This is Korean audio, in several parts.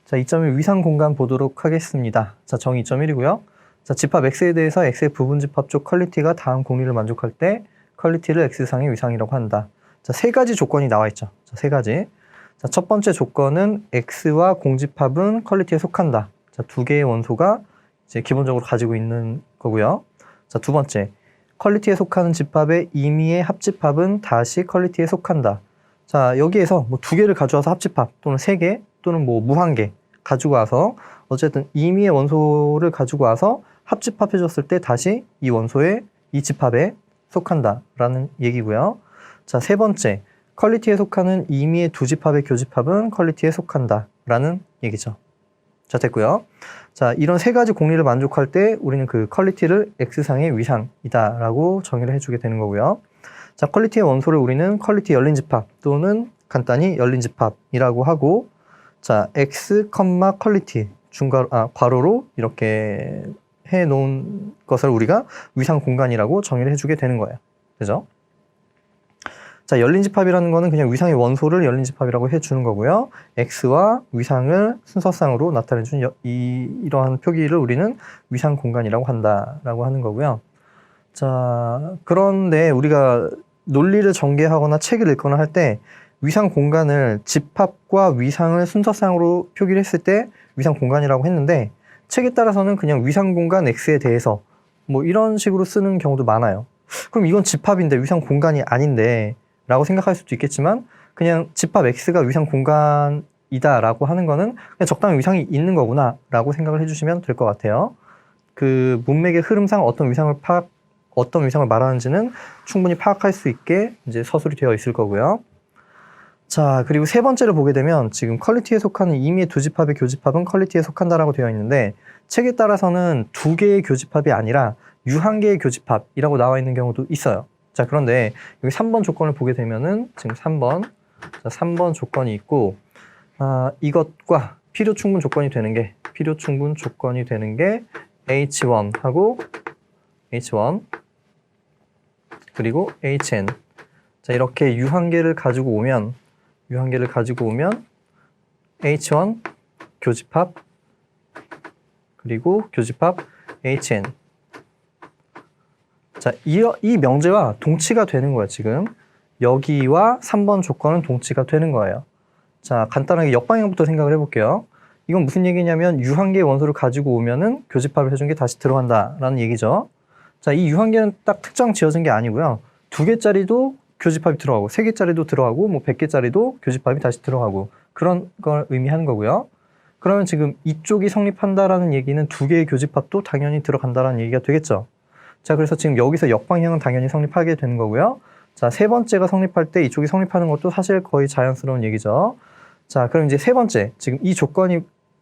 자, 2.1 위상 공간 보도록 하겠습니다. 자, 정의 2.1이고요. 자, 집합 X에 대해서 X의 부분집합 쪽 퀄리티가 다음 공리를 만족할 때 퀄리티를 X상의 위상이라고 한다. 자, 세 가지 조건이 나와 있죠. 자, 세 가지. 자, 첫 번째 조건은 X와 공집합은 퀄리티에 속한다. 자, 두 개의 원소가 이제 기본적으로 가지고 있는 거고요. 자, 두 번째. 퀄리티에 속하는 집합의 임의의 합집합은 다시 퀄리티에 속한다. 자, 여기에서 뭐 두 개를 가져와서 합집합 또는 세 개 또는 뭐 무한개 가지고 와서 어쨌든 임의의 원소를 가지고 와서 합집합해 줬을 때 다시 이 원소의 이 집합에 속한다라는 얘기고요. 자, 세 번째. 퀄리티에 속하는 임의의 두 집합의 교집합은 퀄리티에 속한다라는 얘기죠. 자, 됐고요. 자, 이런 세 가지 공리를 만족할 때 우리는 그 퀄리티를 X상의 위상이다라고 정의를 해주게 되는 거고요. 자, 퀄리티의 원소를 우리는 퀄리티 열린 집합 또는 간단히 열린 집합이라고 하고, 자, X, 퀄리티 괄호로 이렇게 해 놓은 것을 우리가 위상 공간이라고 정의를 해주게 되는 거예요. 그죠? 자, 열린 집합이라는 거는 그냥 위상의 원소를 열린 집합이라고 해주는 거고요. X와 위상을 순서상으로 나타내준 이러한 표기를 우리는 위상 공간이라고 한다라고 하는 거고요. 자, 그런데 우리가 논리를 전개하거나 책을 읽거나 할 때 위상 공간을 집합과 위상을 순서상으로 표기를 했을 때 위상 공간이라고 했는데, 책에 따라서는 그냥 위상 공간 X에 대해서 뭐 이런 식으로 쓰는 경우도 많아요. 그럼 이건 집합인데 위상 공간이 아닌데 라고 생각할 수도 있겠지만, 그냥 집합 X가 위상 공간이다 라고 하는 거는 그냥 적당히 위상이 있는 거구나 라고 생각을 해주시면 될 것 같아요. 그 문맥의 흐름상 어떤 위상을 말하는지는 충분히 파악할 수 있게 이제 서술이 되어 있을 거고요. 자, 그리고 세 번째를 보게 되면 지금 퀄리티에 속하는 임의의 두 집합의 교집합은 퀄리티에 속한다라고 되어 있는데, 책에 따라서는 두 개의 교집합이 아니라 유한 개의 교집합이라고 나와 있는 경우도 있어요. 자, 그런데 여기 3번 조건을 보게 되면은 지금 3번 조건이 있고, 이것과 필요 충분 조건이 되는 게 H1하고 H1 그리고 HN. 자, 이렇게 유한계를 가지고 오면 H1 교집합 그리고 교집합 HN. 자, 이 명제와 동치가 되는 거예요. 지금 여기와 3번 조건은 동치가 되는 거예요. 자, 간단하게 역방향부터 생각을 해볼게요. 이건 무슨 얘기냐면 유한계의 원소를 가지고 오면은 교집합을 해준 게 다시 들어간다라는 얘기죠. 자, 이 유한계는 딱 특정 지어진 게 아니고요. 2개짜리도 교집합이 들어가고 3개짜리도 들어가고 뭐 100개짜리도 교집합이 다시 들어가고 그런 걸 의미하는 거고요. 그러면 지금 이쪽이 성립한다라는 얘기는 2개의 교집합도 당연히 들어간다라는 얘기가 되겠죠. 자, 그래서 지금 여기서 역방향은 당연히 성립하게 되는 거고요. 자, 세 번째가 성립할 때 이쪽이 성립하는 것도 사실 거의 자연스러운 얘기죠. 자, 그럼 이제 세 번째, 지금 이 조건이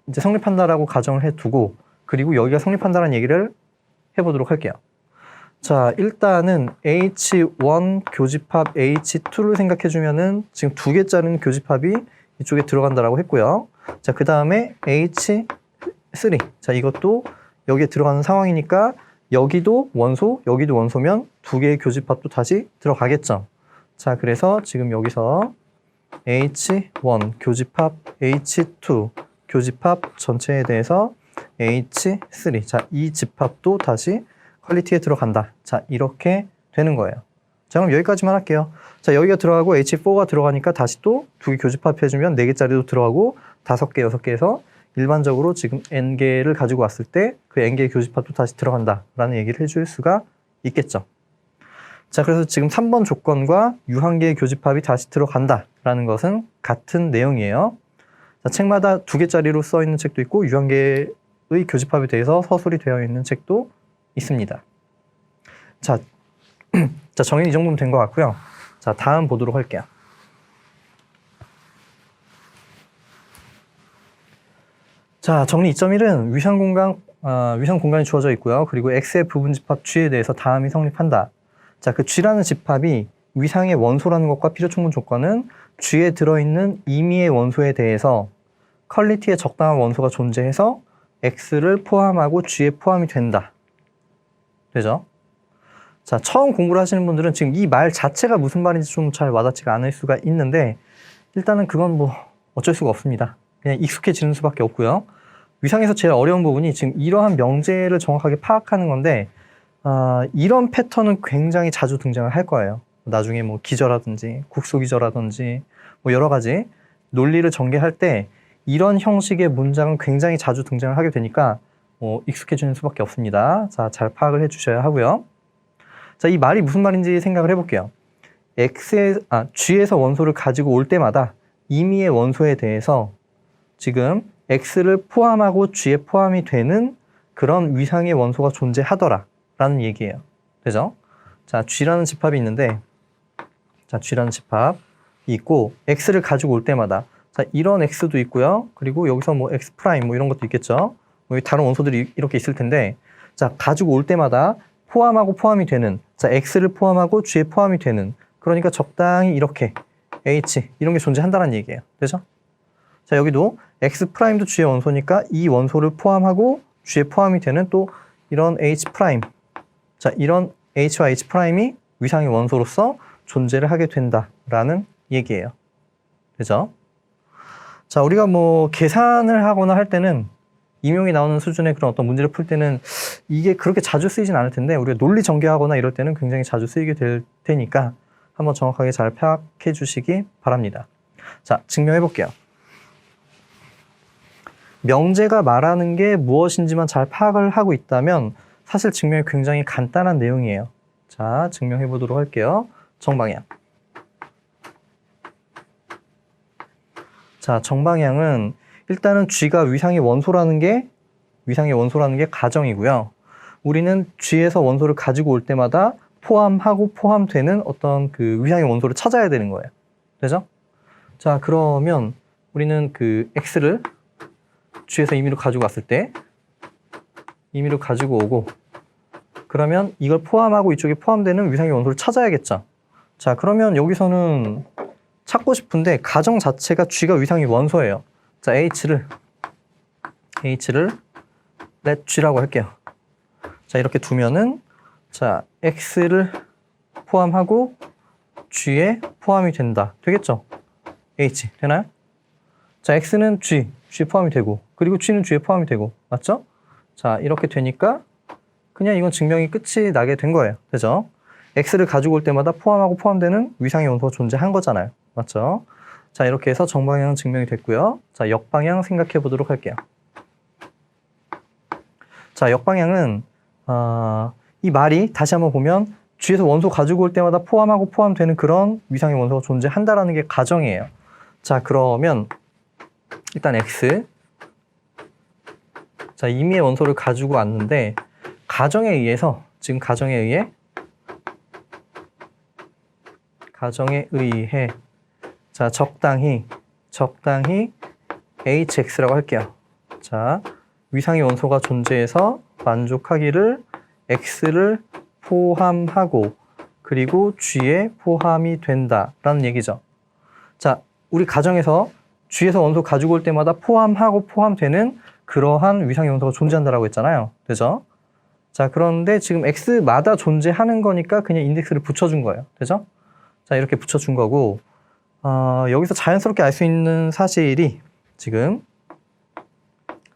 이제 성립한다라고 가정을 해두고, 그리고 여기가 성립한다라는 얘기를 해보도록 할게요. 자, 일단은 H1 교집합 H2를 생각해주면은 지금 2개짜리는 교집합이 이쪽에 들어간다라고 했고요. 자, 그 다음에 H3. 자, 이것도 여기에 들어가는 상황이니까 여기도 원소, 여기도 원소면 2개의 교집합도 다시 들어가겠죠. 자, 그래서 지금 여기서 H1 교집합 H2 교집합 전체에 대해서 H3. 자, 이 집합도 다시 퀄리티에 들어간다. 자, 이렇게 되는 거예요. 자, 그럼 여기까지만 할게요. 자, 여기가 들어가고 H4가 들어가니까 다시 또 2개 교집합해주면 4개짜리도 들어가고 5개, 6개에서 일반적으로 지금 N개를 가지고 왔을 때 그 N개의 교집합도 다시 들어간다라는 얘기를 해줄 수가 있겠죠. 자, 그래서 지금 3번 조건과 유한개의 교집합이 다시 들어간다라는 것은 같은 내용이에요. 자, 책마다 2개짜리로 써 있는 책도 있고 유한개의 교집합에 대해서 서술이 되어 있는 책도 있습니다. 자, 자, 정의는 이 정도면 된 것 같고요. 자, 다음 보도록 할게요. 자, 정리 2.1은 위상 공간이 주어져 있고요. 그리고 X의 부분집합 G에 대해서 다음이 성립한다. 자, 그 G라는 집합이 위상의 원소라는 것과 필요 충분 조건은 G에 들어있는 임의의 원소에 대해서 퀄리티에 적당한 원소가 존재해서 X를 포함하고 G에 포함이 된다. 되죠? 자, 처음 공부를 하시는 분들은 지금 이 말 자체가 무슨 말인지 좀 잘 와닿지가 않을 수가 있는데, 일단은 그건 뭐 어쩔 수가 없습니다. 그냥 익숙해지는 수밖에 없고요. 위상에서 제일 어려운 부분이 지금 이러한 명제를 정확하게 파악하는 건데 이런 패턴은 굉장히 자주 등장을 할 거예요. 나중에 뭐 기저라든지 국소기저라든지 뭐 여러 가지 논리를 전개할 때 이런 형식의 문장은 굉장히 자주 등장을 하게 되니까 익숙해지는 수밖에 없습니다. 자, 잘 파악을 해주셔야 하고요. 자, 이 말이 무슨 말인지 생각을 해볼게요. G에서 원소를 가지고 올 때마다 임의의 원소에 대해서 지금 X를 포함하고 G에 포함이 되는 그런 위상의 원소가 존재하더라 라는 얘기예요. 되죠? 자, G라는 집합이 있는데, 자, G라는 집합이 있고 X를 가지고 올 때마다 자, 이런 X도 있고요. 그리고 여기서 뭐 X 프라임 뭐 이런 것도 있겠죠. 뭐 다른 원소들이 이렇게 있을 텐데, 자, 가지고 올 때마다 포함하고 포함이 되는, 자, X를 포함하고 G에 포함이 되는, 그러니까 적당히 이렇게 H 이런 게 존재한다는 얘기예요. 되죠? 자, 여기도 X 프라임도 G의 원소니까 이 원소를 포함하고 G에 포함이 되는 또 이런 H 프라임, 자, 이런 H와 H 프라임이 위상의 원소로서 존재를 하게 된다라는 얘기예요. 되죠? 자, 우리가 뭐 계산을 하거나 할 때는 임용이 나오는 수준의 그런 어떤 문제를 풀 때는 이게 그렇게 자주 쓰이진 않을 텐데 우리가 논리 전개하거나 이럴 때는 굉장히 자주 쓰이게 될 테니까 한번 정확하게 잘 파악해 주시기 바랍니다. 자, 증명해 볼게요. 명제가 말하는 게 무엇인지만 잘 파악을 하고 있다면 사실 증명이 굉장히 간단한 내용이에요. 자, 증명해 보도록 할게요. 정방향. 자, 정방향은 일단은 G가 위상의 원소라는 게 가정이고요. 우리는 G에서 원소를 가지고 올 때마다 포함하고 포함되는 어떤 그 위상의 원소를 찾아야 되는 거예요. 되죠? 자, 그러면 우리는 그 X를 G에서 임의로 가지고 왔을 때 임의로 가지고 오고 그러면 이걸 포함하고 이쪽에 포함되는 위상의 원소를 찾아야겠죠. 자, 그러면 여기서는 찾고 싶은데 가정 자체가 G가 위상의 원소예요. 자, H를 let G라고 할게요. 자, 이렇게 두면은 자, X를 포함하고 G에 포함이 된다. 되겠죠? H 되나요? 자, X는 G에 포함이 되고 그리고 G는 G에 포함이 되고 맞죠? 자, 이렇게 되니까 그냥 이건 증명이 끝이 나게 된 거예요. 되죠? X를 가지고 올 때마다 포함하고 포함되는 위상의 원소가 존재한 거잖아요. 맞죠? 자, 이렇게 해서 정방향 증명이 됐고요. 자, 역방향 생각해 보도록 할게요. 자, 역방향은 이 말이 다시 한번 보면 G에서 원소 가지고 올 때마다 포함하고 포함되는 그런 위상의 원소가 존재한다라는 게 가정이에요. 자, 그러면 일단 X 자, 임의의 원소를 가지고 왔는데 가정에 의해서 지금 가정에 의해 자, 적당히 HX라고 할게요. 자, 위상의 원소가 존재해서 만족하기를 X를 포함하고 그리고 G에 포함이 된다라는 얘기죠. 자, 우리 가정에서 G에서 원소 가지고 올 때마다 포함하고 포함되는 그러한 위상의 원소가 존재한다라고 했잖아요. 되죠? 자, 그런데 지금 X마다 존재하는 거니까 그냥 인덱스를 붙여준 거예요. 되죠? 자, 이렇게 붙여준 거고 여기서 자연스럽게 알 수 있는 사실이 지금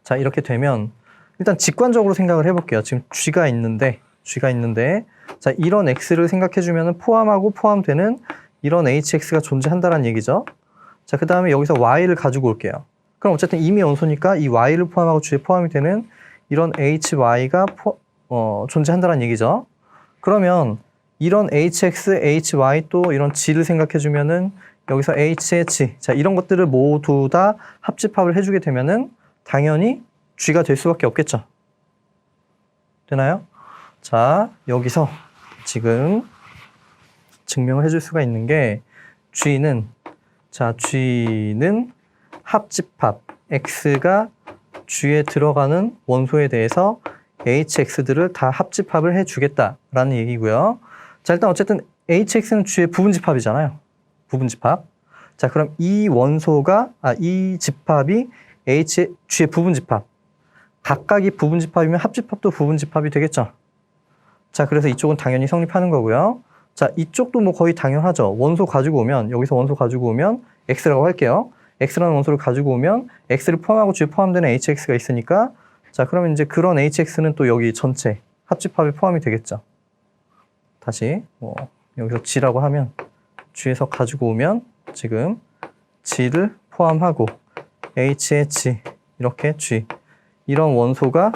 자, 이렇게 되면 일단 직관적으로 생각을 해볼게요. 지금 G가 있는데 자, 이런 X를 생각해주면 포함하고 포함되는 이런 HX가 존재한다는 얘기죠. 자, 그 다음에 여기서 Y를 가지고 올게요. 그럼 어쨌든 임의 원소니까 이 Y를 포함하고 G에 포함이 되는 이런 HY가 존재한다는 얘기죠. 그러면 이런 HX, HY 또 이런 G를 생각해주면은 여기서 HH, 자, 이런 것들을 모두 다 합집합을 해주게 되면은 당연히 G가 될 수밖에 없겠죠. 되나요? 자, 여기서 지금 증명을 해줄 수가 있는 게 G는 합집합 X가 G에 들어가는 원소에 대해서 HX들을 다 합집합을 해주겠다라는 얘기고요. 자, 일단 어쨌든 HX는 G의 부분집합이잖아요. 부분집합. 자, 그럼 이 원소가 이 집합이 G의 부분집합. 각각이 부분집합이면 합집합도 부분집합이 되겠죠. 자, 그래서 이쪽은 당연히 성립하는 거고요. 자, 이쪽도 뭐 거의 당연하죠. 원소 가지고 오면 여기서 원소 가지고 오면 X라고 할게요. x라는 원소를 가지고 오면 x를 포함하고 g에 포함되는 hx가 있으니까 자, 그러면 이제 그런 hx는 또 여기 전체 합집합에 포함이 되겠죠. 다시 여기서 g라고 하면 g에서 가지고 오면 지금 g를 포함하고 h의 g 이렇게 g 이런 원소가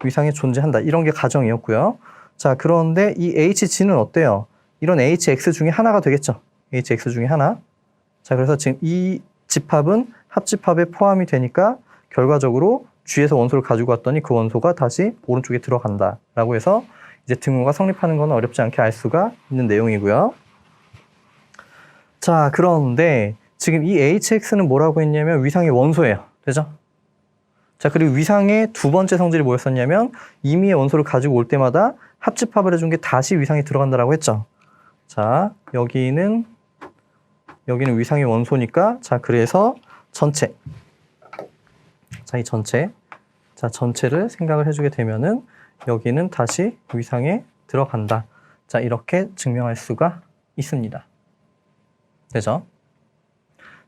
위상에 존재한다. 이런 게 가정이었고요. 자, 그런데 이 hg는 어때요? 이런 hx 중에 하나가 되겠죠. hx 중에 하나. 자, 그래서 지금 이 집합은 합집합에 포함이 되니까 결과적으로 G에서 원소를 가지고 왔더니 그 원소가 다시 오른쪽에 들어간다 라고 해서 이제 등호가 성립하는 건 어렵지 않게 알 수가 있는 내용이고요. 자, 그런데 지금 이 hx는 뭐라고 했냐면 위상의 원소예요. 되죠? 자, 그리고 위상의 두 번째 성질이 뭐였었냐면 임의의 원소를 가지고 올 때마다 합집합을 해준 게 다시 위상에 들어간다라고 했죠. 자, 여기는 위상의 원소니까 자, 그래서 전체. 자, 이 전체. 자, 전체를 생각을 해주게 되면은 여기는 다시 위상에 들어간다. 자, 이렇게 증명할 수가 있습니다. 되죠?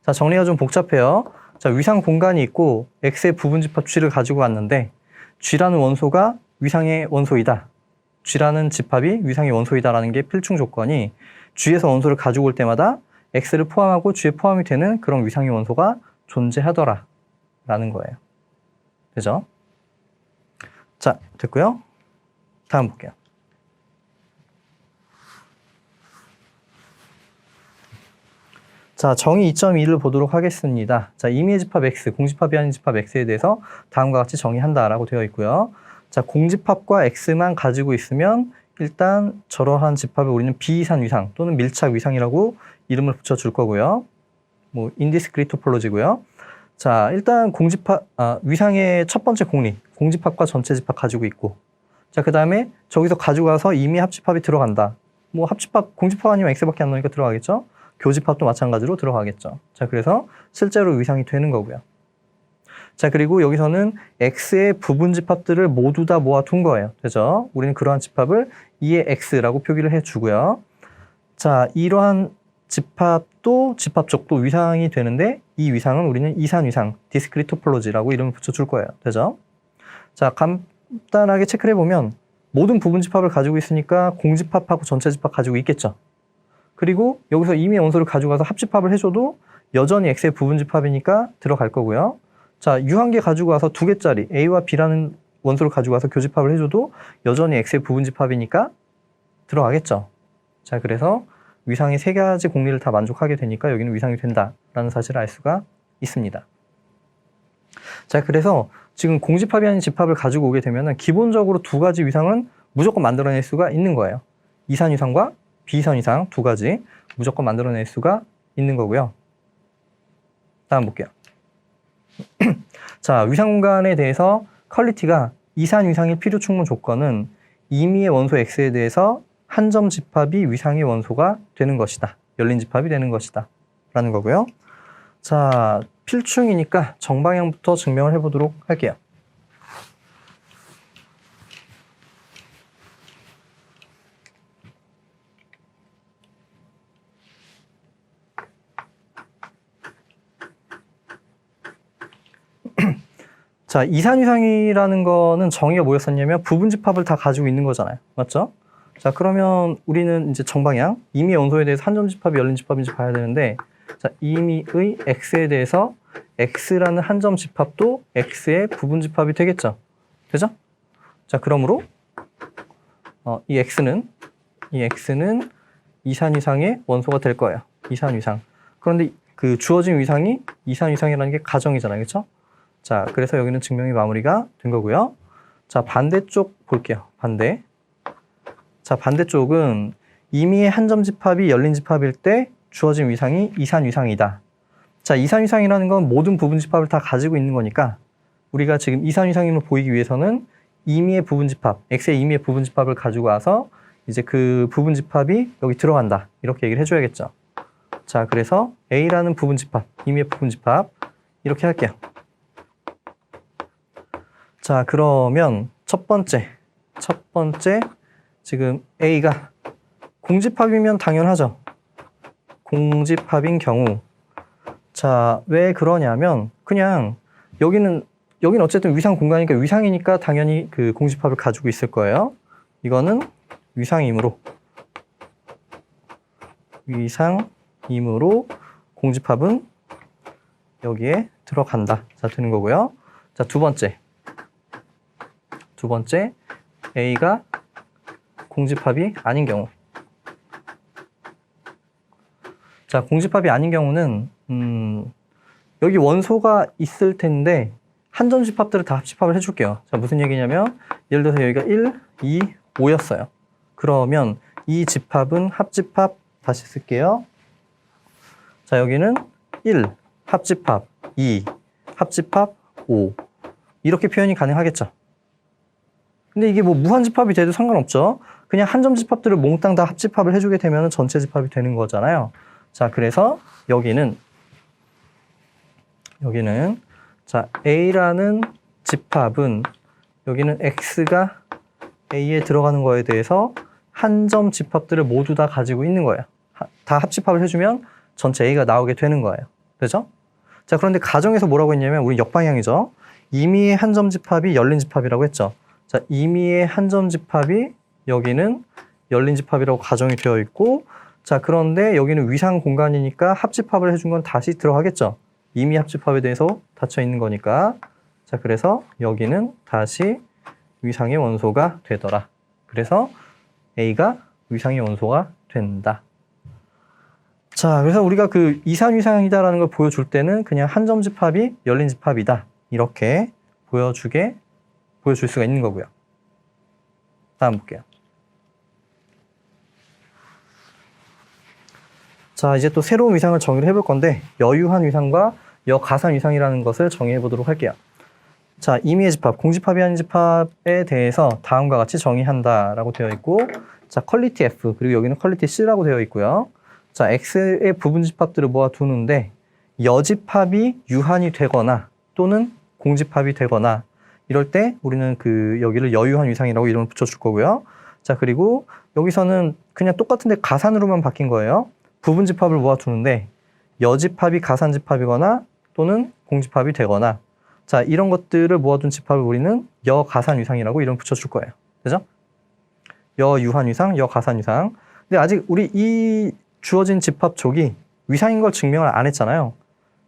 자, 정리가 좀 복잡해요. 자, 위상 공간이 있고 x의 부분집합 g를 가지고 왔는데 g라는 원소가 위상의 원소이다. g라는 집합이 위상의 원소이다라는 게 필충 조건이 g에서 원소를 가지고 올 때마다 x를 포함하고 g에 포함이 되는 그런 위상의 원소가 존재하더라 라는 거예요. 되죠? 자, 됐고요. 다음 볼게요. 자, 정의 2.2를 보도록 하겠습니다. 자, 임의의 집합 x, 공집합이 아닌 집합 x에 대해서 다음과 같이 정의한다라고 되어 있고요. 자, 공집합과 x만 가지고 있으면 일단 저러한 집합을 우리는 비이산 위상 또는 밀착 위상이라고 이름을 붙여줄 거고요. 인디스크리트 토폴로지고요. 자, 일단 위상의 첫 번째 공리, 공집합과 전체 집합 가지고 있고, 자, 그 다음에 저기서 가지고 가서 임의 합집합이 들어간다. 공집합 아니면 x밖에 안 나오니까 들어가겠죠? 교집합도 마찬가지로 들어가겠죠. 자, 그래서 실제로 위상이 되는 거고요. 자, 그리고 여기서는 x의 부분 집합들을 모두 다 모아둔 거예요. 되죠? 우리는 그러한 집합을 2의 x라고 표기를 해주고요. 자, 이러한 집합도 집합적도 위상이 되는데 이 위상은 우리는 이산 위상, 디스크리트 토폴로지라고 이름을 붙여줄 거예요. 되죠? 자, 간단하게 체크를 해보면 모든 부분 집합을 가지고 있으니까 공집합하고 전체 집합 가지고 있겠죠. 그리고 여기서 임의의 원소를 가져가서 합집합을 해줘도 여전히 x의 부분 집합이니까 들어갈 거고요. 자, 유한계 가지고 와서 2개짜리 a와 b라는 원소를 가지고 와서 교집합을 해줘도 여전히 x의 부분 집합이니까 들어가겠죠. 자, 그래서 위상의 3가지 공리를 다 만족하게 되니까 여기는 위상이 된다라는 사실을 알 수가 있습니다. 자, 그래서 지금 공집합이 아닌 집합을 가지고 오게 되면 기본적으로 2가지 위상은 무조건 만들어낼 수가 있는 거예요. 이산 위상과 비이산 위상 2가지 무조건 만들어낼 수가 있는 거고요. 다음 볼게요. 자, 위상 공간에 대해서 퀄리티가 이산 위상의 필요 충분 조건은 임의의 원소 x에 대해서 한 점 집합이 위상의 원소가 되는 것이다. 열린 집합이 되는 것이다. 라는 거고요. 자, 필충이니까 정방향부터 증명을 해보도록 할게요. 자, 이산위상이라는 거는 정의가 뭐였었냐면 부분집합을 다 가지고 있는 거잖아요. 맞죠? 자, 그러면 우리는 이제 정방향, 임의의 원소에 대해서 한 점 집합이 열린 집합인지 봐야 되는데, 자, 임의의 x에 대해서 x라는 한 점 집합도 x의 부분집합이 되겠죠? 되죠? 자, 그러므로 이 x는 이산위상의 원소가 될 거예요. 이산위상. 그런데 그 주어진 위상이 이산위상이라는 게 가정이잖아요. 그렇죠? 자, 그래서 여기는 증명이 마무리가 된 거고요. 자, 반대쪽 볼게요. 반대. 자, 반대쪽은 임의의 한 점 집합이 열린 집합일 때 주어진 위상이 이산 위상이다. 자, 이산 위상이라는 건 모든 부분 집합을 다 가지고 있는 거니까 우리가 지금 이산 위상임을 보이기 위해서는 임의의 부분 집합, x의 임의의 부분 집합을 가지고 와서 이제 그 부분 집합이 여기 들어간다. 이렇게 얘기를 해줘야겠죠. 자, 그래서 a라는 부분 집합, 임의의 부분 집합 이렇게 할게요. 자, 그러면 첫 번째 지금 A가 공집합이면 당연하죠. 공집합인 경우 자, 왜 그러냐면 그냥 여기는 어쨌든 위상 공간이니까 위상이니까 당연히 그 공집합을 가지고 있을 거예요. 이거는 위상이므로 공집합은 여기에 들어간다. 자, 되는 거고요. 자, 두 번째 A가 공집합이 아닌 경우. 자, 공집합이 아닌 경우는 여기 원소가 있을 텐데 한 점 집합들을 다 합집합을 해줄게요. 자, 무슨 얘기냐면 예를 들어서 여기가 1, 2, 5였어요. 그러면 이 집합은 합집합 다시 쓸게요. 자, 여기는 1, 합집합 2, 합집합 5 이렇게 표현이 가능하겠죠. 근데 이게 뭐 무한집합이 돼도 상관없죠. 그냥 한 점 집합들을 몽땅 다 합집합을 해주게 되면 전체 집합이 되는 거잖아요. 자, 그래서 여기는 자, A라는 집합은 여기는 X가 A에 들어가는 거에 대해서 한 점 집합들을 모두 다 가지고 있는 거예요. 다 합집합을 해주면 전체 A가 나오게 되는 거예요. 되죠? 자, 그런데 가정에서 뭐라고 했냐면 우리 역방향이죠. 임의의 한 점 집합이 열린 집합이라고 했죠. 자, 임의의 한 점 집합이 여기는 열린 집합이라고 가정이 되어 있고, 자, 그런데 여기는 위상 공간이니까 합집합을 해준 건 다시 들어가겠죠. 임의 합집합에 대해서 닫혀 있는 거니까. 자, 그래서 여기는 다시 위상의 원소가 되더라. 그래서 A가 위상의 원소가 된다. 자, 그래서 우리가 그 이산위상이다라는 걸 보여줄 때는 그냥 한 점 집합이 열린 집합이다. 이렇게 보여줄 수가 있는 거고요. 다음 볼게요. 자, 이제 또 새로운 위상을 정의를 해볼 건데 여유한 위상과 여가산 위상이라는 것을 정의해 보도록 할게요. 자, 임의의 집합, 공집합이 아닌 집합에 대해서 다음과 같이 정의한다라고 되어 있고, 자, 퀄리티 F, 그리고 여기는 퀄리티 C라고 되어 있고요. 자, X의 부분 집합들을 모아두는데 여집합이 유한이 되거나 또는 공집합이 되거나 이럴 때 우리는 여기를 여유한 위상이라고 이름을 붙여줄 거고요. 자, 그리고 여기서는 그냥 똑같은데 가산으로만 바뀐 거예요. 부분 집합을 모아두는데 여집합이 가산집합이거나 또는 공집합이 되거나, 자, 이런 것들을 모아둔 집합을 우리는 여가산 위상이라고 이름 붙여줄 거예요. 그죠? 여유한 위상, 여가산 위상. 근데 아직 우리 이 주어진 집합 족이 위상인 걸 증명을 안 했잖아요.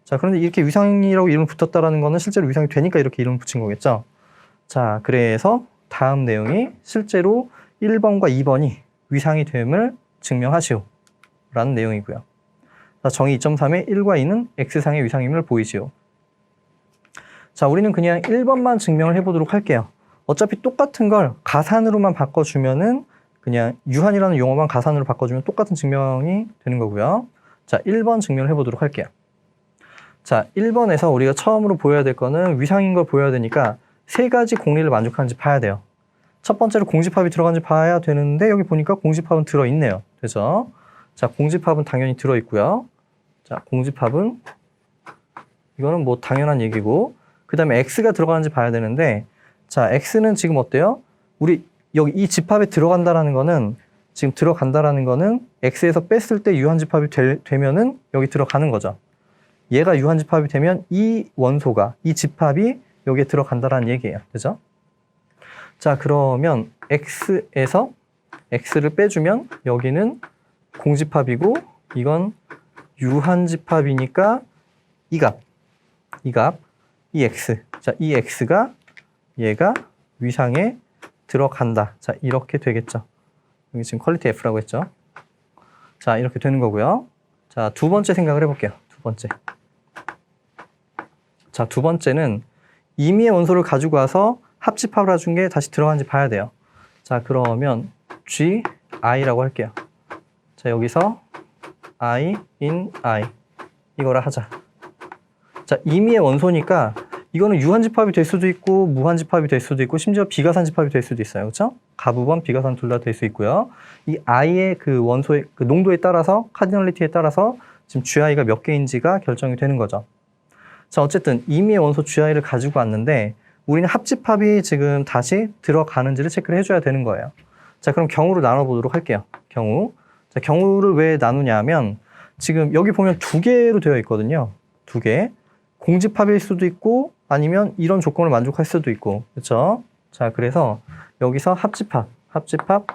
자, 그런데 이렇게 위상이라고 이름 붙었다라는 거는 실제로 위상이 되니까 이렇게 이름 붙인 거겠죠. 자, 그래서 다음 내용이 실제로 1번과 2번이 위상이 됨을 증명하시오 라는 내용이고요. 자, 정의 2.3의 1과 2는 X상의 위상임을 보이시오. 자, 우리는 그냥 1번만 증명을 해보도록 할게요. 어차피 똑같은 걸 가산으로만 바꿔주면은 그냥 유한이라는 용어만 가산으로 바꿔주면 똑같은 증명이 되는 거고요. 자, 1번 증명을 해보도록 할게요. 자, 1번에서 우리가 처음으로 보여야 될 거는 위상인 걸 보여야 되니까 세 가지 공리를 만족하는지 봐야 돼요. 첫 번째로 공집합이 들어간지 봐야 되는데 여기 보니까 공집합은 들어있네요. 그죠? 자, 공집합은 당연히 들어있고요. 자, 공집합은 이거는 뭐 당연한 얘기고, 그 다음에 X가 들어가는지 봐야 되는데, 자, X는 지금 어때요? 우리 여기 이 집합에 들어간다라는 거는 지금 들어간다라는 거는 X에서 뺐을 때 유한집합이 되면은 여기 들어가는 거죠. 얘가 유한집합이 되면 이 원소가, 이 집합이 여기에 들어간다라는 얘기예요. 그죠? 자, 그러면 X에서 X를 빼주면 여기는 공집합이고 이건 유한집합이니까 이 값, 이 X. 자, 이 X가 얘가 위상에 들어간다. 자, 이렇게 되겠죠. 여기 지금 퀄리티 F라고 했죠. 자, 이렇게 되는 거고요. 자, 두 번째 생각을 해볼게요. 두 번째. 자, 두 번째는 임의의 원소를 가지고 와서 합집합을 해준 게 다시 들어간지 봐야 돼요. 자, 그러면 G, I라고 할게요. 자, 여기서 I in I 이거라 하자. 자, 임의의 원소니까 이거는 유한집합이 될 수도 있고 무한집합이 될 수도 있고 심지어 비가산집합이 될 수도 있어요. 그렇죠? 가부번, 비가산 둘 다 될 수 있고요. 이 I의 그 원소의 그 농도에 따라서, 카디널리티에 따라서 지금 GI가 몇 개인지가 결정이 되는 거죠. 자, 어쨌든 임의의 원소 GI를 가지고 왔는데 우리는 합집합이 지금 다시 들어가는지를 체크를 해줘야 되는 거예요. 자, 그럼 경우를 나눠보도록 할게요. 경우. 자, 경우를 왜 나누냐 하면 지금 여기 보면 두 개로 되어 있거든요. 두 개. 공집합일 수도 있고 아니면 이런 조건을 만족할 수도 있고. 그렇죠? 자, 그래서 여기서 합집합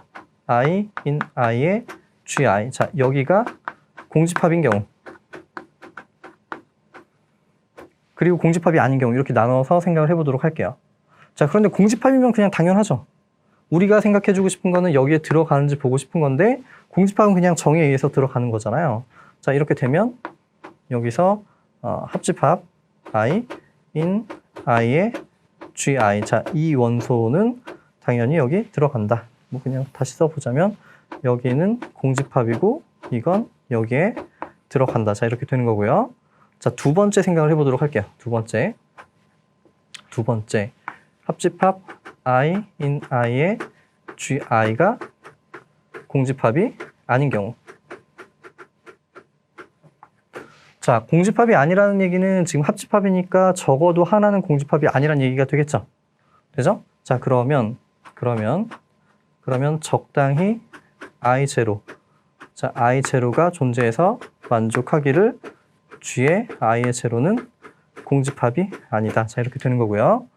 I in I의 GI. 자, 여기가 공집합인 경우. 그리고 공집합이 아닌 경우 이렇게 나눠서 생각을 해보도록 할게요. 자, 그런데 공집합이면 그냥 당연하죠. 우리가 생각해주고 싶은 거는 여기에 들어가는지 보고 싶은 건데 공집합은 그냥 정의에 의해서 들어가는 거잖아요. 자, 이렇게 되면 여기서 합집합 I in I의 GI. 자, 이 원소는 당연히 여기 들어간다. 뭐 그냥 다시 써보자면 여기는 공집합이고 이건 여기에 들어간다. 자, 이렇게 되는 거고요. 자, 두 번째 생각을 해보도록 할게요. 두 번째 합집합 I in I의 GI가 공집합이 아닌 경우. 자, 공집합이 아니라는 얘기는 지금 합집합이니까 적어도 하나는 공집합이 아니라는 얘기가 되겠죠? 되죠? 자, 그러면 적당히 I0. 자, I0가 존재해서 만족하기를 G의 I의 제로는 공집합이 아니다. 자, 이렇게 되는 거고요.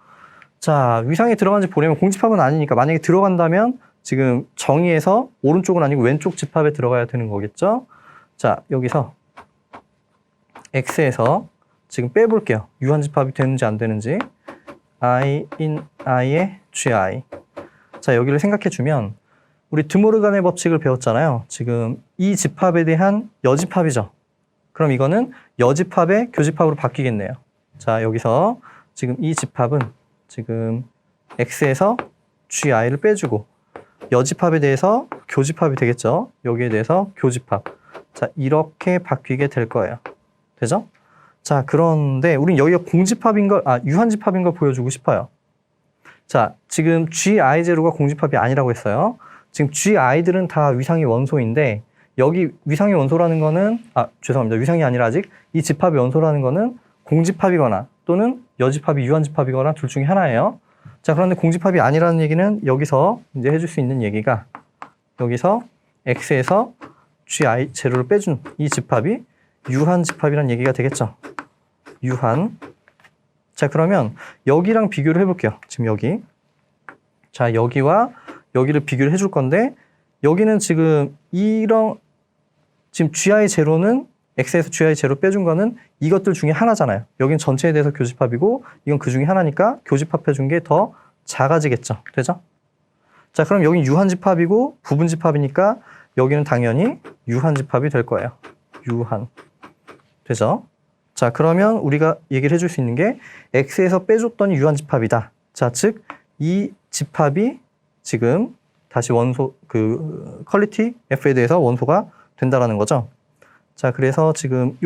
자, 위상에 들어간지 보려면 공집합은 아니니까 만약에 들어간다면 지금 정의에서 오른쪽은 아니고 왼쪽 집합에 들어가야 되는 거겠죠? 자, 여기서 X에서 지금 빼볼게요. 유한집합이 되는지 안 되는지. I in I의 GI. 자, 여기를 생각해주면 우리 드모르간의 법칙을 배웠잖아요. 지금 이 집합에 대한 여집합이죠. 그럼 이거는 여집합의 교집합으로 바뀌겠네요. 자, 여기서 지금 이 집합은 지금 X에서 GI를 빼주고 여집합에 대해서 교집합이 되겠죠. 여기에 대해서 교집합. 자, 이렇게 바뀌게 될 거예요. 되죠? 자, 그런데 우린 여기가 유한집합인 걸 보여주고 싶어요. 자, 지금 GI0가 공집합이 아니라고 했어요. 지금 GI들은 다 위상의 원소인데 여기 위상의 원소라는 거는 죄송합니다. 위상이 아니라 아직 이 집합의 원소라는 거는 공집합이거나 또는 여집합이 유한집합이거나 둘 중에 하나예요. 자, 그런데 공집합이 아니라는 얘기는 여기서 이제 해줄 수 있는 얘기가 여기서 X에서 GI0를 빼준 이 집합이 유한집합이라는 얘기가 되겠죠. 유한. 자, 그러면 여기랑 비교를 해볼게요. 지금 여기. 자, 여기와 여기를 비교를 해줄 건데 여기는 지금 지금 GI0는 X에서 GI0 빼준 거는 이것들 중에 하나잖아요. 여긴 전체에 대해서 교집합이고 이건 그 중에 하나니까 교집합해준 게 더 작아지겠죠. 되죠? 자, 그럼 여긴 유한집합이고 부분집합이니까 여기는 당연히 유한집합이 될 거예요. 유한. 되죠? 자, 그러면 우리가 얘기를 해줄 수 있는 게 X에서 빼줬더니 유한집합이다. 자, 즉 이 집합이 지금 다시 원소 퀄리티 F에 대해서 원소가 된다라는 거죠. 자, 그래서 지금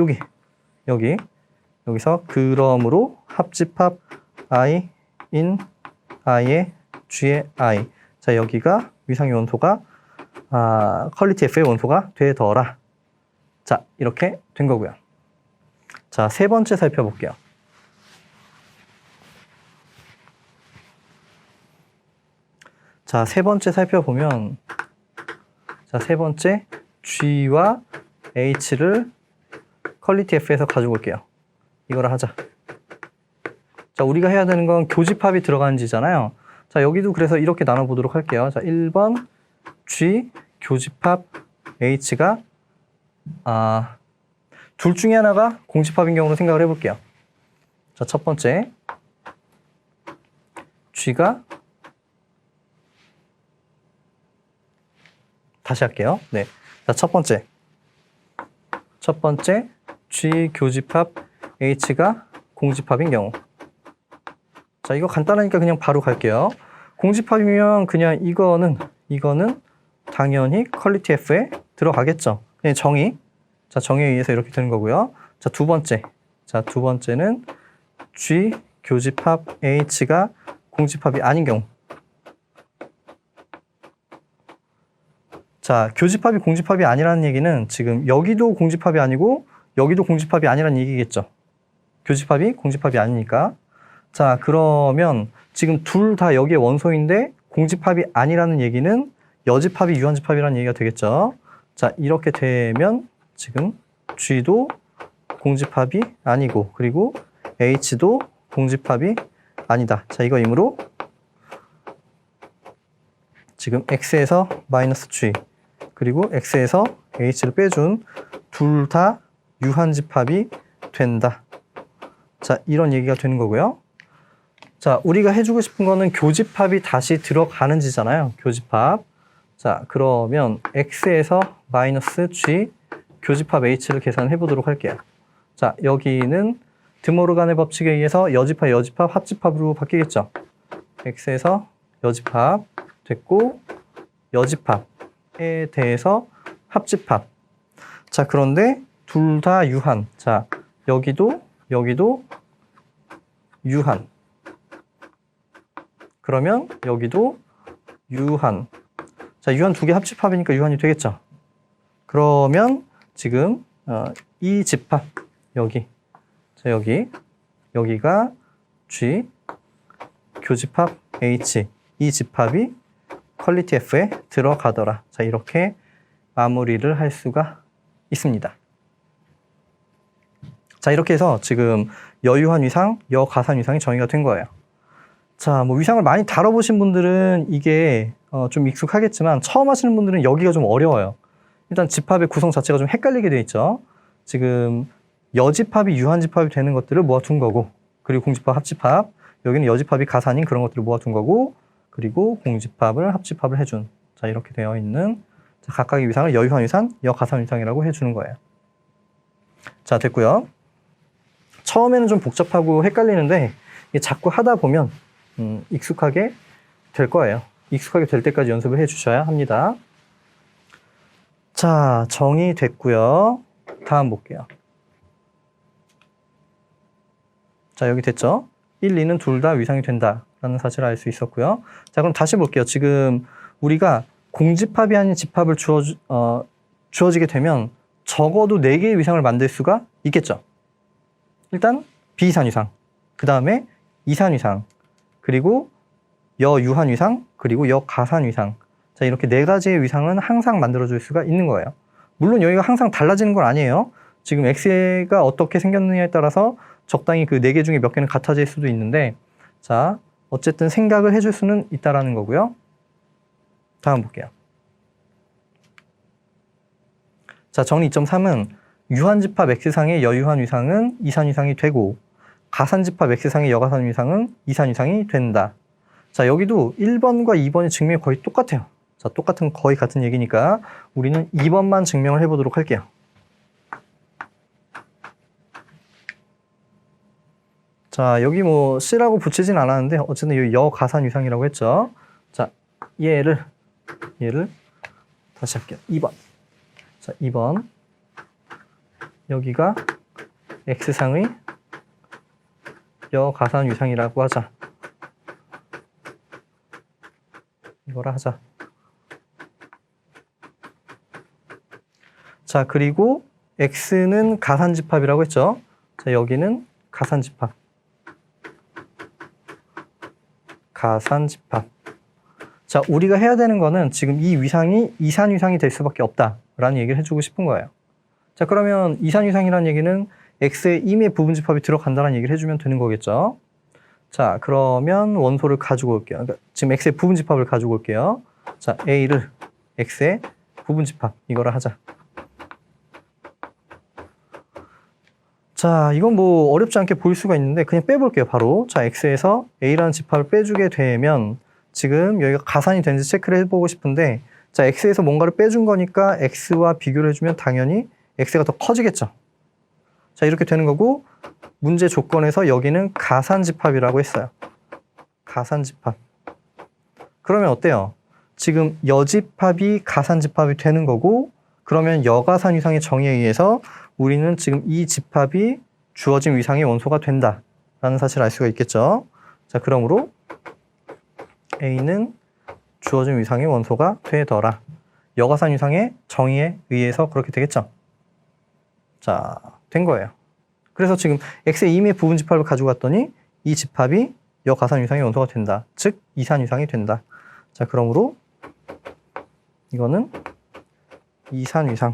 여기서 그러므로 합집합 I in I의 G의 I. 자, 여기가 위상의 원소가 퀄리티 F의 원소가 되더라. 자, 이렇게 된 거고요. 자, 세 번째 살펴볼게요. 자, 세 번째 살펴보면 세 번째 G와 H를 퀄리티 F에서 가지고 올게요. 이거를 하자. 자, 우리가 해야 되는 건 교집합이 들어가는지잖아요. 자, 여기도 그래서 이렇게 나눠보도록 할게요. 자, 1번 G 교집합 H가 둘 중에 하나가 공집합인 경우로 생각을 해볼게요. 자, 첫 번째 G가 다시 할게요. 네. 자, 첫 번째 G 교집합 H가 공집합인 경우. 자, 이거 간단하니까 그냥 바로 갈게요. 공집합이면 그냥 이거는 당연히 퀄리티 F에 들어가겠죠. 그냥 정의. 자, 정의에 의해서 이렇게 되는 거고요. 자, 두 번째는 G 교집합 H가 공집합이 아닌 경우. 자, 교집합이 공집합이 아니라는 얘기는 지금 여기도 공집합이 아니고 여기도 공집합이 아니라는 얘기겠죠. 교집합이 공집합이 아니니까. 자, 그러면 지금 둘 다 여기에 원소인데 공집합이 아니라는 얘기는 여집합이 유한집합이라는 얘기가 되겠죠. 자, 이렇게 되면 지금 G도 공집합이 아니고, 그리고 H도 공집합이 아니다. 자, 이거이므로 지금 X에서 마이너스 G, 그리고 X에서 H를 빼준 둘 다 유한집합이 된다. 자, 이런 얘기가 되는 거고요. 자, 우리가 해주고 싶은 거는 교집합이 다시 들어가는지잖아요. 교집합. 자, 그러면 X에서 마이너스 G 교집합 H를 계산해 보도록 할게요. 자, 여기는 드모르간의 법칙에 의해서 여집합, 여집합, 합집합으로 바뀌겠죠. X에서 여집합 됐고, 여집합에 대해서 합집합. 자, 그런데 둘 다 유한. 자, 여기도 유한. 그러면 여기도 유한. 자, 유한 두 개 합집합이니까 유한이 되겠죠. 그러면 지금 이 집합 여기. 자, 여기가 G 교집합 H, 이 집합이 퀄리티 F에 들어가더라. 자, 이렇게 마무리를 할 수가 있습니다. 자, 이렇게 해서 지금 여유한 위상, 여가산 위상이 정의가 된 거예요. 자, 뭐 위상을 많이 다뤄보신 분들은 이게 좀 익숙하겠지만 처음 하시는 분들은 여기가 좀 어려워요. 일단 집합의 구성 자체가 좀 헷갈리게 돼 있죠. 지금 여집합이 유한집합이 되는 것들을 모아둔 거고, 그리고 공집합, 합집합, 여기는 여집합이 가산인 그런 것들을 모아둔 거고, 그리고 공집합을 합집합을 해준, 자, 이렇게 되어 있는, 자, 각각의 위상을 여유한 위상, 여가산 위상이라고 해주는 거예요. 자, 됐고요. 처음에는 좀 복잡하고 헷갈리는데 이게 자꾸 하다 보면 익숙하게 될 거예요. 익숙하게 될 때까지 연습을 해 주셔야 합니다. 자, 정의됐고요. 다음 볼게요. 자, 여기 됐죠? 1, 2는 둘 다 위상이 된다라는 사실을 알 수 있었고요. 자, 그럼 다시 볼게요. 지금 우리가 공집합이 아닌 집합을 주어지게 되면 적어도 4개의 위상을 만들 수가 있겠죠. 일단 비이산 위상, 그 다음에 이산 위상, 그리고 여유한 위상, 그리고 여가산 위상. 자, 이렇게 4가지의 위상은 항상 만들어줄 수가 있는 거예요. 물론 여기가 항상 달라지는 건 아니에요. 지금 X가 어떻게 생겼느냐에 따라서 적당히 그 4개 중에 몇 개는 같아질 수도 있는데, 자, 어쨌든 생각을 해줄 수는 있다라는 거고요. 다음 볼게요. 자, 정리 2.3은 유한집합 X상의 여유한 위상은 이산 위상이 되고, 가산집합 X상의 여가산 위상은 이산 위상이 된다. 자, 여기도 1번과 2번의 증명이 거의 똑같아요. 자, 거의 같은 얘기니까 우리는 2번만 증명을 해보도록 할게요. 자, 여기 뭐 C라고 붙이진 않았는데 어쨌든 여기 여가산 위상이라고 했죠. 자, 얘를 다시 할게요. 2번. 자, 2번. 여기가 X상의 여가산 위상이라고 하자. 이거라 하자. 자, 그리고 X는 가산집합이라고 했죠. 자, 여기는 가산집합. 가산집합. 자, 우리가 해야 되는 거는 지금 이 위상이 이산 위상이 될 수밖에 없다라는 얘기를 해주고 싶은 거예요. 자, 그러면 이산 위상이라는 얘기는 X의 임의 부분집합이 들어간다는 얘기를 해주면 되는 거겠죠. 자, 그러면 원소를 가지고 올게요. 그러니까 지금 X의 부분집합을 가지고 올게요. 자, A를 X의 부분집합, 이거를 하자. 자, 이건 뭐 어렵지 않게 보일 수가 있는데 그냥 빼볼게요, 바로. 자, X에서 A라는 집합을 빼주게 되면 지금 여기가 가산이 되는지 체크를 해보고 싶은데, 자, X에서 뭔가를 빼준 거니까 X와 비교를 해주면 당연히 X가 더 커지겠죠. 자, 이렇게 되는 거고, 문제 조건에서 여기는 가산집합이라고 했어요. 가산집합. 그러면 어때요? 지금 여집합이 가산집합이 되는 거고, 그러면 여가산 위상의 정의에 의해서 우리는 지금 이 집합이 주어진 위상의 원소가 된다라는 사실을 알 수가 있겠죠. 자, 그러므로 A는 주어진 위상의 원소가 되더라. 여가산 위상의 정의에 의해서 그렇게 되겠죠. 자, 된 거예요. 그래서 지금 X의 임의 부분 집합을 가지고 왔더니 이 집합이 여가산 위상의 원소가 된다. 즉, 이산 위상이 된다. 자, 그러므로 이거는 이산 위상.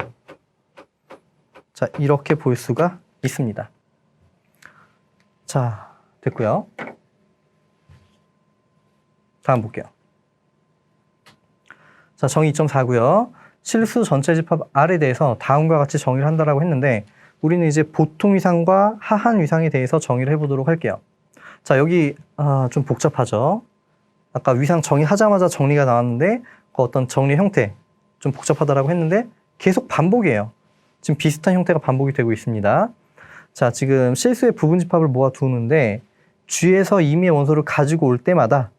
자, 이렇게 볼 수가 있습니다. 자, 됐고요. 다음 볼게요. 자, 정의 2.4고요. 실수 전체 집합 R에 대해서 다음과 같이 정의를 한다라고 했는데 우리는 이제 보통 위상과 하한 위상에 대해서 정의를 해보도록 할게요. 자, 여기 좀 복잡하죠. 아까 위상 정의하자마자 정리가 나왔는데 그 어떤 정리 형태 좀 복잡하다라고 했는데 계속 반복이에요. 지금 비슷한 형태가 반복이 되고 있습니다. 자, 지금 실수의 부분집합을 모아두는데 G에서 임의의 원소를 가지고 올 때마다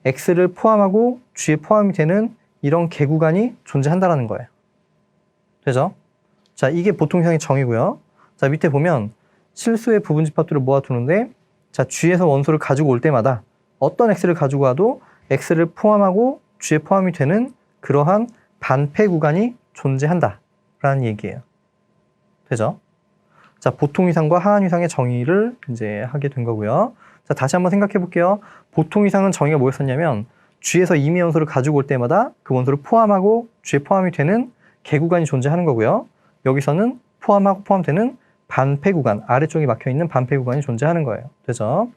X를 포함하고 G에 포함이 되는 이런 개구간이 존재한다라는 거예요. 되죠? 자, 이게 보통 위상의 정의고요. 자, 밑에 보면 실수의 부분집합들을 모아두는데 자, G에서 원소를 가지고 올 때마다 어떤 X를 가지고 와도 X를 포함하고 G에 포함이 되는 그러한 반패 구간이 존재한다라는 얘기예요. 되죠? 자, 보통 위상과 하한 위상의 정의를 이제 하게 된 거고요. 자, 다시 한번 생각해 볼게요. 보통 위상은 정의가 뭐였었냐면 G에서 임의 원소를 가지고 올 때마다 그 원소를 포함하고 G에 포함이 되는 개구간이 존재하는 거고요. 여기서는 포함하고 포함되는 반패 구간, 아래쪽에 막혀 있는 반패 구간이 존재하는 거예요. 되죠?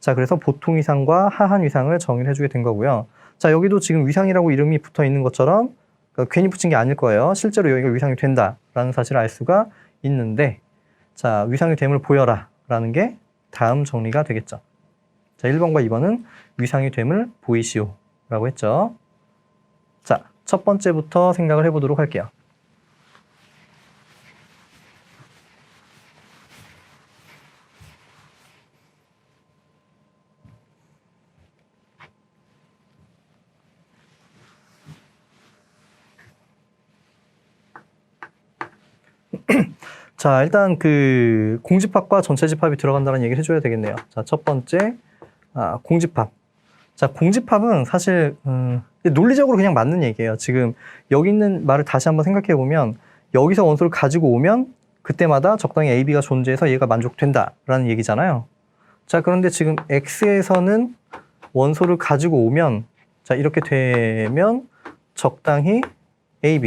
자, 그래서 보통 위상과 하한 위상을 정의를 해주게 된 거고요. 자, 여기도 지금 위상이라고 이름이 붙어 있는 것처럼 괜히 붙인 게 아닐 거예요. 실제로 여기가 위상이 된다라는 사실을 알 수가 있는데 자, 위상이 됨을 보여라 라는 게 다음 정리가 되겠죠. 자, 1번과 2번은 위상이 됨을 보이시오 라고 했죠. 자, 첫 번째부터 생각을 해보도록 할게요. 자, 일단 그 공집합과 전체 집합이 들어간다는 얘기를 해줘야 되겠네요. 자, 첫 번째 공집합. 자, 공집합은 사실 논리적으로 그냥 맞는 얘기예요. 지금 여기 있는 말을 다시 한번 생각해 보면 여기서 원소를 가지고 오면 그때마다 적당히 A, B가 존재해서 얘가 만족된다라는 얘기잖아요. 자, 그런데 지금 X에서는 원소를 가지고 오면 자, 이렇게 되면 적당히 A,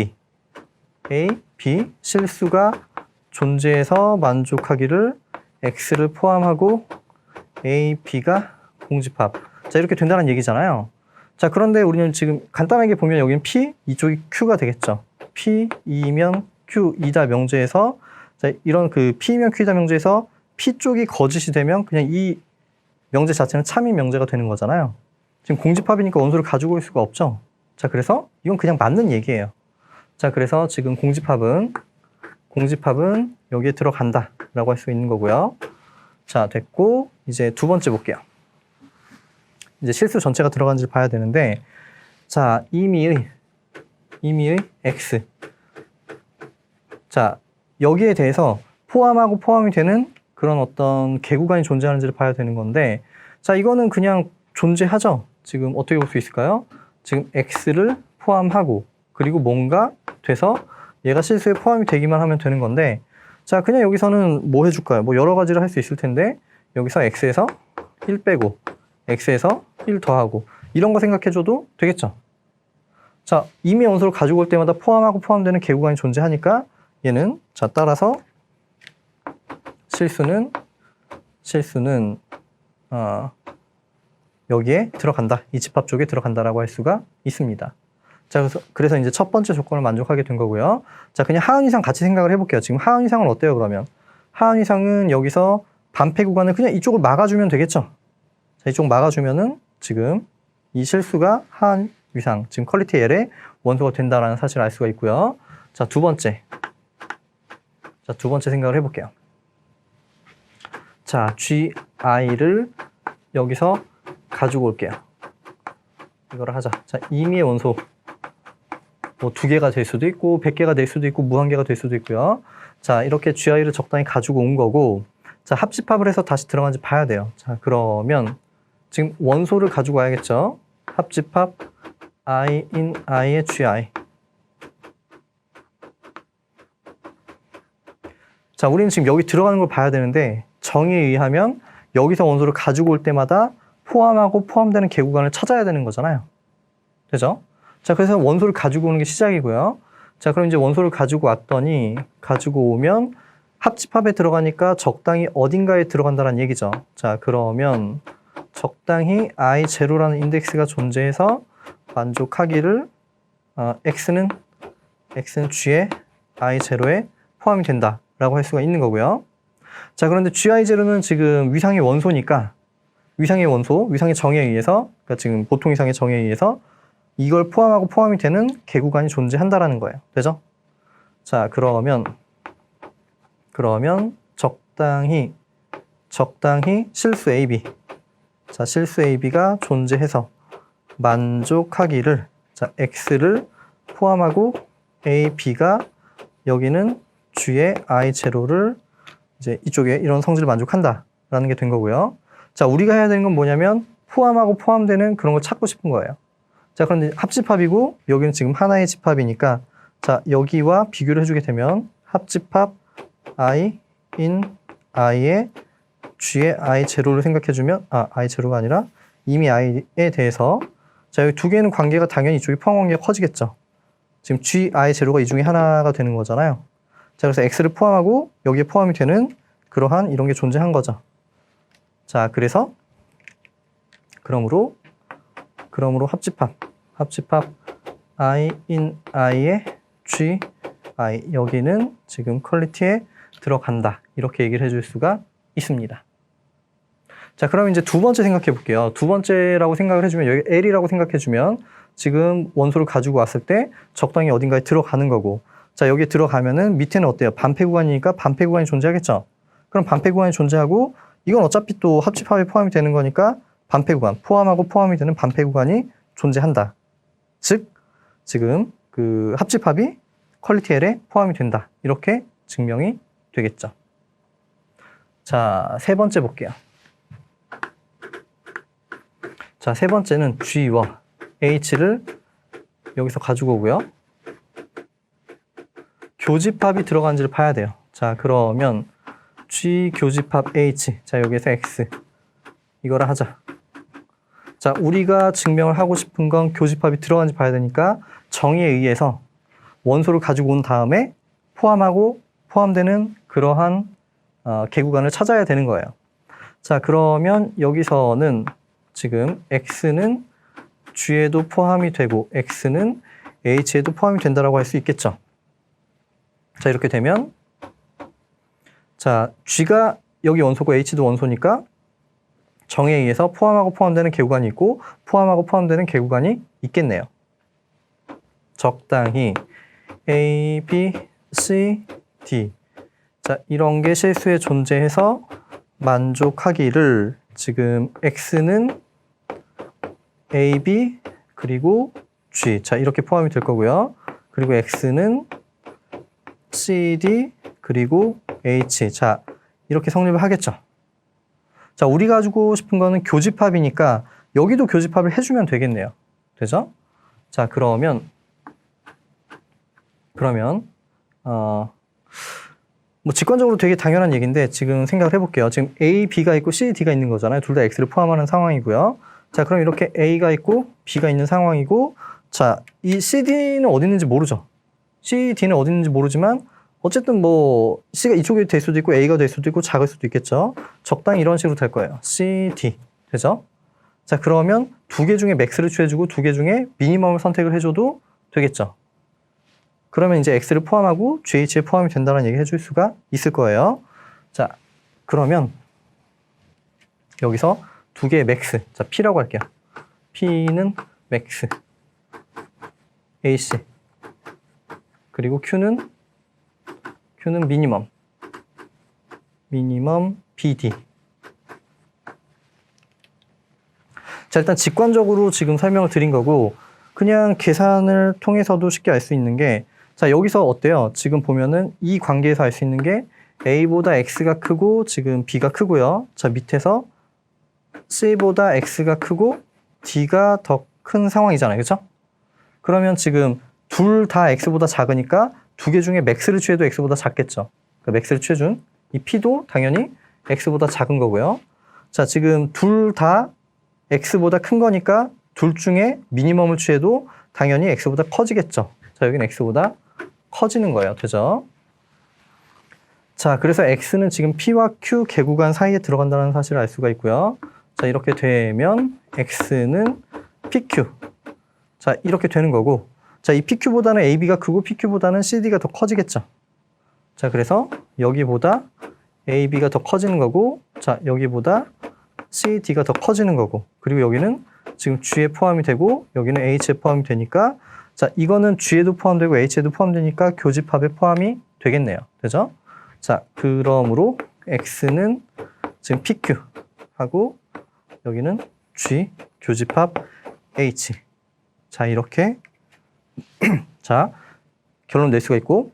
B 실수가 존재해서 만족하기를 X를 포함하고 A, B가 공집합. 자, 이렇게 된다는 얘기잖아요. 자, 그런데 우리는 지금 간단하게 보면 여기는 P, 이쪽이 Q가 되겠죠. P, 2면 Q, 이다 명제에서 자, 이런 그 P면 Q이다 명제에서 P 쪽이 거짓이 되면 그냥 이 명제 자체는 참인 명제가 되는 거잖아요. 지금 공집합이니까 원소를 가지고 올 수가 없죠. 자, 그래서 이건 그냥 맞는 얘기예요. 자, 그래서 지금 공집합은 여기에 들어간다라고 할 수 있는 거고요. 자, 됐고 이제 두 번째 볼게요. 이제 실수 전체가 들어간지를 봐야 되는데 자, 임의의 X. 자, 여기에 대해서 포함하고 포함이 되는 그런 어떤 개구간이 존재하는지를 봐야 되는 건데 자, 이거는 그냥 존재하죠. 지금 어떻게 볼 수 있을까요? 지금 X를 포함하고 그리고 뭔가 돼서 얘가 실수에 포함이 되기만 하면 되는 건데 자, 그냥 여기서는 뭐 해줄까요? 뭐 여러 가지를 할 수 있을 텐데 여기서 X에서 1 빼고 X에서 1 더하고 이런 거 생각해줘도 되겠죠. 자, 임의 원소를 가지고 올 때마다 포함하고 포함되는 개구간이 존재하니까 얘는 자, 따라서 실수는 여기에 들어간다. 이 집합 쪽에 들어간다라고 할 수가 있습니다. 자, 그래서 이제 첫 번째 조건을 만족하게 된 거고요. 자, 그냥 하한 위상 같이 생각을 해볼게요. 지금 하한 위상은 어때요, 그러면? 하한 위상은 여기서 반패 구간을 그냥 이쪽을 막아주면 되겠죠. 자, 이쪽 막아주면은 지금 이 실수가 하한 위상, 지금 퀄리티 L의 원소가 된다라는 사실을 알 수가 있고요. 자, 두 번째 생각을 해볼게요. 자, GI를 여기서 가지고 올게요. 이거를 하자. 자, 임의의 원소. 뭐 2개가 될 수도 있고 100개가 될 수도 있고 무한개가 될 수도 있고요. 자, 이렇게 GI를 적당히 가지고 온 거고 자, 합집합을 해서 다시 들어간지 봐야 돼요. 자, 그러면 지금 원소를 가지고 와야겠죠. 합집합 I in I의 GI. 자, 우리는 지금 여기 들어가는 걸 봐야 되는데 정의에 의하면 여기서 원소를 가지고 올 때마다 포함하고 포함되는 개구간을 찾아야 되는 거잖아요. 되죠? 자, 그래서 원소를 가지고 오는 게 시작이고요. 자, 그럼 이제 원소를 가지고 왔더니 가지고 오면 합집합에 들어가니까 적당히 어딘가에 들어간다는 얘기죠. 자, 그러면 적당히 I0라는 인덱스가 존재해서 만족하기를 x는 G의 I0에 포함이 된다라고 할 수가 있는 거고요. 자, 그런데 GI0는 지금 위상의 원소니까 위상의 정의에 의해서, 그러니까 지금 보통 위상의 정의에 의해서 이걸 포함하고 포함이 되는 개구간이 존재한다라는 거예요. 되죠? 자, 그러면 적당히 실수 AB. 자, 실수 AB가 존재해서 만족하기를, 자, X를 포함하고 A, B가 여기는 G의 I0를 이제 이쪽에 이런 성질을 만족한다라는 게 된 거고요. 자, 우리가 해야 되는 건 뭐냐면 포함하고 포함되는 그런 걸 찾고 싶은 거예요. 자, 그런데 합집합이고 여기는 지금 하나의 집합이니까, 자, 여기와 비교를 해주게 되면 합집합 I in I의 G의 I0를 생각해주면, I0가 아니라 이미 I에 대해서, 자, 여기 두 개는 관계가 당연히 이쪽이 포함 관계가 커지겠죠. 지금 G, I0가 이 중에 하나가 되는 거잖아요. 자, 그래서 X를 포함하고 여기에 포함이 되는 그러한 이런 게 존재한 거죠. 자, 그래서 그러므로 합집합 I in I의 G, I, 여기는 지금 퀄리티에 들어간다. 이렇게 얘기를 해줄 수가 있습니다. 자, 그럼 이제 두 번째 생각해 볼게요. 두 번째라고 생각을 해주면, 여기 L이라고 생각해주면 지금 원소를 가지고 왔을 때 적당히 어딘가에 들어가는 거고, 자, 여기에 들어가면은 밑에는 어때요? 반패 구간이니까 반패 구간이 존재하겠죠? 그럼 반패 구간이 존재하고, 이건 어차피 또 합집합에 포함이 되는 거니까 반패 구간, 포함하고 포함이 되는 반패 구간이 존재한다. 즉, 지금 그 합집합이 퀄리티 L에 포함이 된다. 이렇게 증명이 되겠죠. 자, 세 번째 볼게요. 자, 세 번째는 G와 H를 여기서 가지고 오고요. 교집합이 들어간지를 봐야 돼요. 자, 그러면 G 교집합 H. 자, 여기에서 X. 이거를 하자. 자, 우리가 증명을 하고 싶은 건 교집합이 들어간지 봐야 되니까 정의에 의해서 원소를 가지고 온 다음에 포함하고 포함되는 그러한 개구간을 찾아야 되는 거예요. 자, 그러면 여기서는 지금 X는 G에도 포함이 되고 X는 H에도 포함이 된다라고 할 수 있겠죠. 자, 이렇게 되면, 자, G가 여기 원소고 H도 원소니까 정의에 의해서 포함하고 포함되는 개구간이 있고 포함하고 포함되는 개구간이 있겠네요. 적당히 A, B, C, D. 자, 이런 게 실수에 존재해서 만족하기를, 지금 X는 A, B, 그리고 G. 자, 이렇게 포함이 될 거고요. 그리고 X는 C, D, 그리고 H. 자, 이렇게 성립을 하겠죠. 자, 우리가 가지고 싶은 거는 교집합이니까 여기도 교집합을 해주면 되겠네요. 되죠? 자, 그러면 뭐 직관적으로 되게 당연한 얘기인데 지금 생각을 해볼게요. 지금 A, B가 있고 C, D가 있는 거잖아요. 둘 다 X를 포함하는 상황이고요. 자, 그럼 이렇게 A가 있고 B가 있는 상황이고, 자, 이 C, D는 어디 있는지 모르죠. C, D는 어디 있는지 모르지만 어쨌든 뭐 C가 이쪽에 될 수도 있고 A가 될 수도 있고 작을 수도 있겠죠. 적당히 이런 식으로 될 거예요. C, D. 되죠? 자, 그러면 두 개 중에 맥스를 취해주고 두 개 중에 미니멈을 선택을 해줘도 되겠죠. 그러면 이제 X를 포함하고 GH에 포함이 된다는 얘기 해줄 수가 있을 거예요. 자, 그러면 여기서 두 개의 맥스. 자, P라고 할게요. P는 맥스. AC. 그리고 Q는 미니멈 BD. 자, 일단 직관적으로 지금 설명을 드린 거고, 그냥 계산을 통해서도 쉽게 알 수 있는 게, 자, 여기서 어때요? 지금 보면은 이 관계에서 알 수 있는 게 A보다 X가 크고 지금 B가 크고요. 자, 밑에서 C보다 X가 크고 D가 더 큰 상황이잖아요. 그렇죠? 그러면 지금 둘 다 X보다 작으니까 두 개 중에 맥스를 취해도 X보다 작겠죠. 그러니까 맥스를 취해준 이 P도 당연히 X보다 작은 거고요. 자, 지금 둘 다 X보다 큰 거니까 둘 중에 미니멈을 취해도 당연히 X보다 커지겠죠. 자, 여기는 X보다 커지는 거예요. 되죠? 자, 그래서 x는 지금 p와 q 개구간 사이에 들어간다는 사실을 알 수가 있고요. 자, 이렇게 되면 x는 pq. 자, 이렇게 되는 거고, 자, 이 pq보다는 ab가 크고 pq보다는 cd가 더 커지겠죠. 자, 그래서 여기보다 ab가 더 커지는 거고, 자, 여기보다 cd가 더 커지는 거고, 그리고 여기는 지금 g에 포함이 되고, 여기는 h에 포함이 되니까, 자, 이거는 g에도 포함되고 h에도 포함되니까 교집합에 포함이 되겠네요. 되죠? 자, 그러므로 x는 지금 pq 하고, 여기는 g 교집합 h. 자, 이렇게 자, 결론 낼 수가 있고,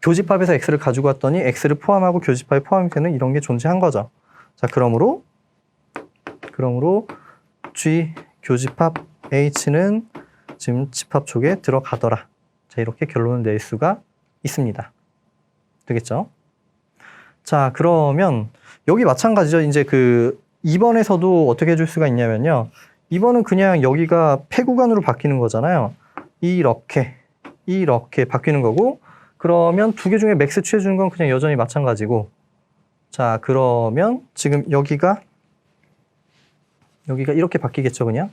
교집합에서 x를 가지고 왔더니 x를 포함하고 교집합에 포함이 되는 이런 게 존재한 거죠. 자, 그러므로 g 교집합 h는 지금 집합 속에 들어가더라. 자, 이렇게 결론을 낼 수가 있습니다. 되겠죠? 자, 그러면 여기 마찬가지죠. 이제 그 2번에서도 어떻게 해줄 수가 있냐면요. 2번은 그냥 여기가 폐구간으로 바뀌는 거잖아요. 이렇게 바뀌는 거고, 그러면 두 개 중에 맥스 취해주는 건 그냥 여전히 마찬가지고, 자, 그러면 지금 여기가 이렇게 바뀌겠죠, 그냥?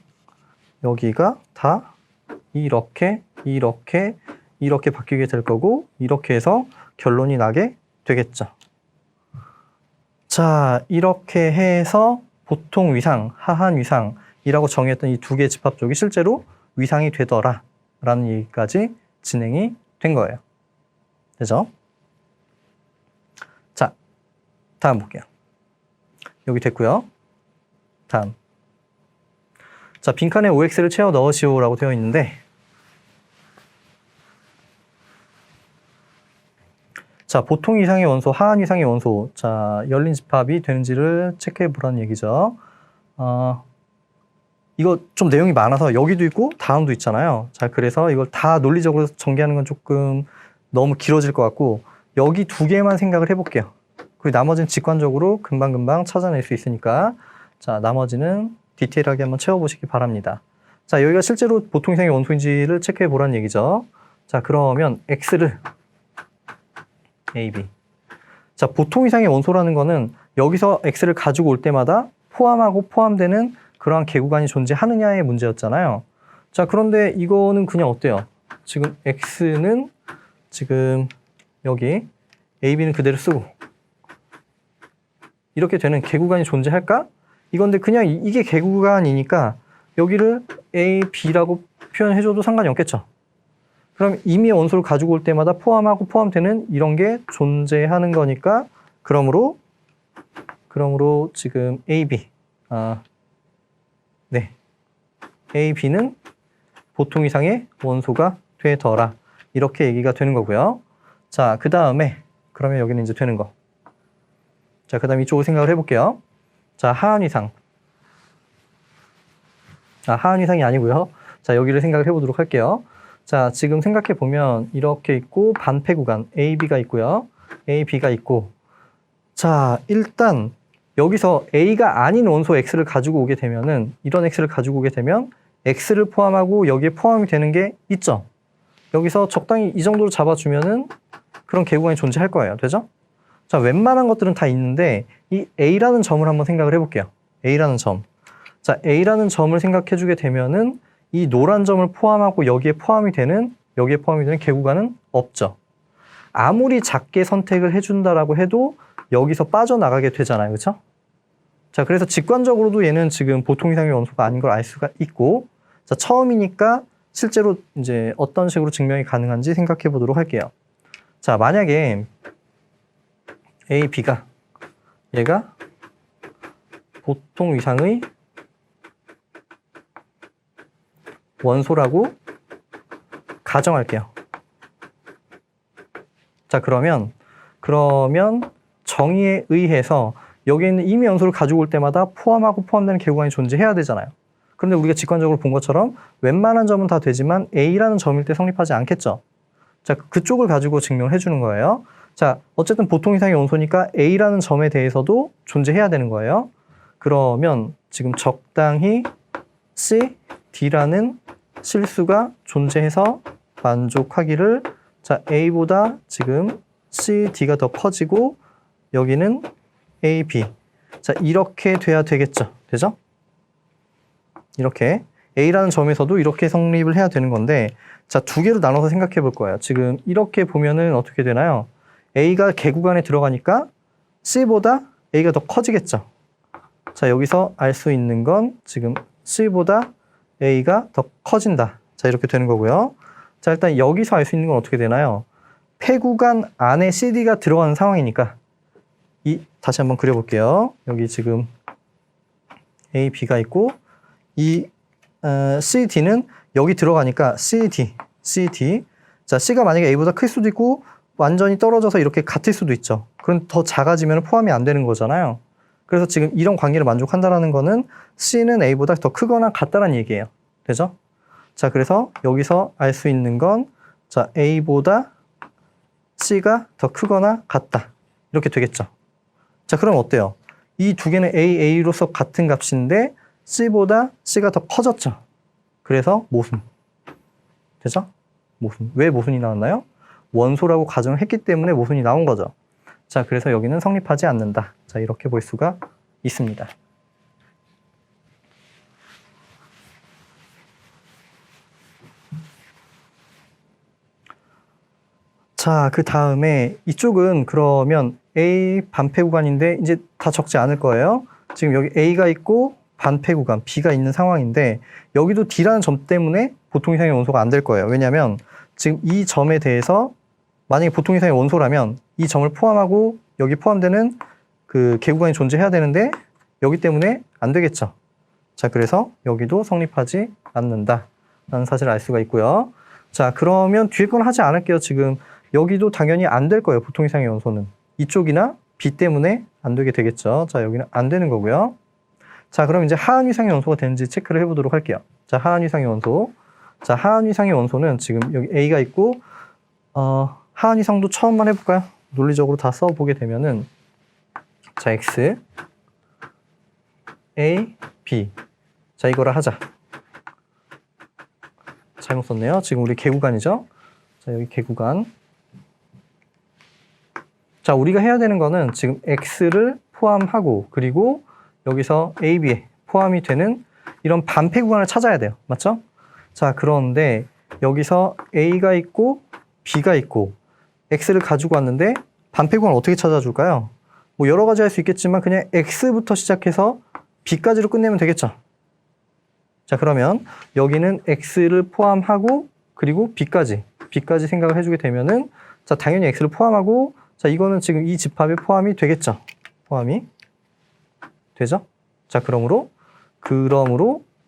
여기가 다 이렇게 바뀌게 될 거고, 이렇게 해서 결론이 나게 되겠죠. 자, 이렇게 해서 보통 위상, 하한 위상이라고 정의했던 이 두 개의 집합 쪽이 실제로 위상이 되더라 라는 얘기까지 진행이 된 거예요. 되죠? 자, 다음 볼게요. 여기 됐고요. 다음. 자, 빈칸에 OX를 채워 넣으시오 라고 되어 있는데, 자, 보통 이상의 원소, 하한 이상의 원소, 자, 열린 집합이 되는지를 체크해 보라는 얘기죠. 이거 좀 내용이 많아서 여기도 있고 다음도 있잖아요. 자, 그래서 이걸 다 논리적으로 전개하는 건 조금 너무 길어질 것 같고, 여기 두 개만 생각을 해볼게요. 그리고 나머지는 직관적으로 금방금방 찾아낼 수 있으니까, 자, 나머지는 디테일하게 한번 채워보시기 바랍니다. 자, 여기가 실제로 보통 이상의 원소인지를 체크해 보라는 얘기죠. 자, 그러면 x를 AB. 자, 보통 이상의 원소라는 거는 여기서 x를 가지고 올 때마다 포함하고 포함되는 그러한 개구간이 존재하느냐의 문제였잖아요. 자, 그런데 이거는 그냥 어때요? 지금 x는 지금 여기 AB는 그대로 쓰고 이렇게 되는 개구간이 존재할까? 이건데 그냥 이게 개구간이니까 여기를 A, B라고 표현해줘도 상관이 없겠죠. 그럼 이미 원소를 가지고 올 때마다 포함하고 포함되는 이런 게 존재하는 거니까, 그러므로 지금 AB, 네, AB는 보통 이상의 원소가 되더라. 이렇게 얘기가 되는 거고요. 자, 그 다음에 그러면 여기는 이제 되는 거. 자, 그 다음에 이쪽으로 생각을 해볼게요. 자, 하한 이상. 하한 이상이 아니고요. 자, 여기를 생각을 해보도록 할게요. 자, 지금 생각해 보면 이렇게 있고 반폐 구간 AB가 있고요. AB가 있고, 자, 일단 여기서 A가 아닌 원소 X를 가지고 오게 되면은, 이런 X를 가지고 오게 되면 X를 포함하고 여기에 포함이 되는 게 있죠. 여기서 적당히 이 정도로 잡아주면은 그런 개구간이 존재할 거예요. 되죠? 자, 웬만한 것들은 다 있는데 이 A라는 점을 한번 생각을 해볼게요. A라는 점. 자, A라는 점을 생각해 주게 되면은 이 노란 점을 포함하고 여기에 포함이 되는 개구간은 없죠. 아무리 작게 선택을 해준다라고 해도 여기서 빠져나가게 되잖아요. 그렇죠? 자, 그래서 직관적으로도 얘는 지금 보통 이상의 원소가 아닌 걸 알 수가 있고, 자, 처음이니까 실제로 이제 어떤 식으로 증명이 가능한지 생각해 보도록 할게요. 자, 만약에 A, B가 얘가 보통 위상의 원소라고 가정할게요. 자, 그러면 정의에 의해서 여기 있는 이미 원소를 가지고 올 때마다 포함하고 포함되는 개구간이 존재해야 되잖아요. 그런데 우리가 직관적으로 본 것처럼 웬만한 점은 다 되지만 A라는 점일 때 성립하지 않겠죠. 자, 그쪽을 가지고 증명을 해주는 거예요. 자, 어쨌든 보통 이상의 원소니까 A라는 점에 대해서도 존재해야 되는 거예요. 그러면 지금 적당히 C, D라는 실수가 존재해서 만족하기를, 자, A보다 지금 C, D가 더 커지고 여기는 A, B. 자, 이렇게 돼야 되겠죠. 되죠? 이렇게 A라는 점에서도 이렇게 성립을 해야 되는 건데 자, 두 개로 나눠서 생각해 볼 거예요. 지금 이렇게 보면은 어떻게 되나요? A가 개구간에 들어가니까 C보다 A가 더 커지겠죠. 자, 여기서 알 수 있는 건 지금 C보다 A가 더 커진다. 자, 이렇게 되는 거고요. 자, 일단 여기서 알 수 있는 건 어떻게 되나요? 폐구간 안에 CD가 들어가는 상황이니까 다시 한번 그려볼게요. 여기 지금 A, B가 있고 이 CD는 여기 들어가니까 CD. 자, C가 만약에 A보다 클 수도 있고 완전히 떨어져서 이렇게 같을 수도 있죠. 그럼 더 작아지면 포함이 안 되는 거잖아요. 그래서 지금 이런 관계를 만족한다라는 거는 C는 A보다 더 크거나 같다라는 얘기예요. 되죠? 자, 그래서 여기서 알 수 있는 건 자, A보다 C가 더 크거나 같다. 이렇게 되겠죠. 자, 그럼 어때요? 이 두 개는 A로서 같은 값인데 C보다 C가 더 커졌죠. 그래서 모순. 되죠? 모순. 왜 모순이 나왔나요? 원소라고 가정을 했기 때문에 모순이 나온 거죠. 자, 그래서 여기는 성립하지 않는다. 자, 이렇게 볼 수가 있습니다. 자, 그 다음에 이쪽은 그러면 A 반폐 구간인데 이제 다 적지 않을 거예요. 지금 여기 A가 있고 반폐 구간 B가 있는 상황인데 여기도 D라는 점 때문에 보통 이상의 원소가 안 될 거예요. 왜냐하면 지금 이 점에 대해서 만약에 보통 이상의 원소라면 이 점을 포함하고 여기 포함되는 그 개구간이 존재해야 되는데 여기 때문에 안 되겠죠. 자, 그래서 여기도 성립하지 않는다라는 사실을 알 수가 있고요. 자, 그러면 뒤에 건 하지 않을게요. 지금 여기도 당연히 안 될 거예요. 보통 이상의 원소는. 이쪽이나 B 때문에 안 되게 되겠죠. 자, 여기는 안 되는 거고요. 자, 그럼 이제 하한 위상의 원소가 되는지 체크를 해보도록 할게요. 자, 하한 위상의 원소. 자, 하한 위상의 원소는 지금 여기 A가 있고, 하한 위상도 처음만 해볼까요? 논리적으로 다 써보게 되면은, 자, X, A, B. 자, 이거를 하자. 잘못 썼네요. 지금 우리 개구간이죠? 자, 여기 개구간. 자, 우리가 해야 되는 거는 지금 X를 포함하고 그리고 여기서 A, B에 포함이 되는 이런 반폐 구간을 찾아야 돼요. 맞죠? 자, 그런데 여기서 A가 있고 B가 있고 X를 가지고 왔는데 반폐 구간을 어떻게 찾아줄까요? 뭐 여러 가지 할 수 있겠지만 그냥 X부터 시작해서 B까지로 끝내면 되겠죠? 자, 그러면 여기는 X를 포함하고 그리고 B까지 생각을 해주게 되면은 자, 당연히 X를 포함하고 자, 이거는 지금 이 집합에 포함이 되겠죠? 포함이 되죠? 자, 그러므로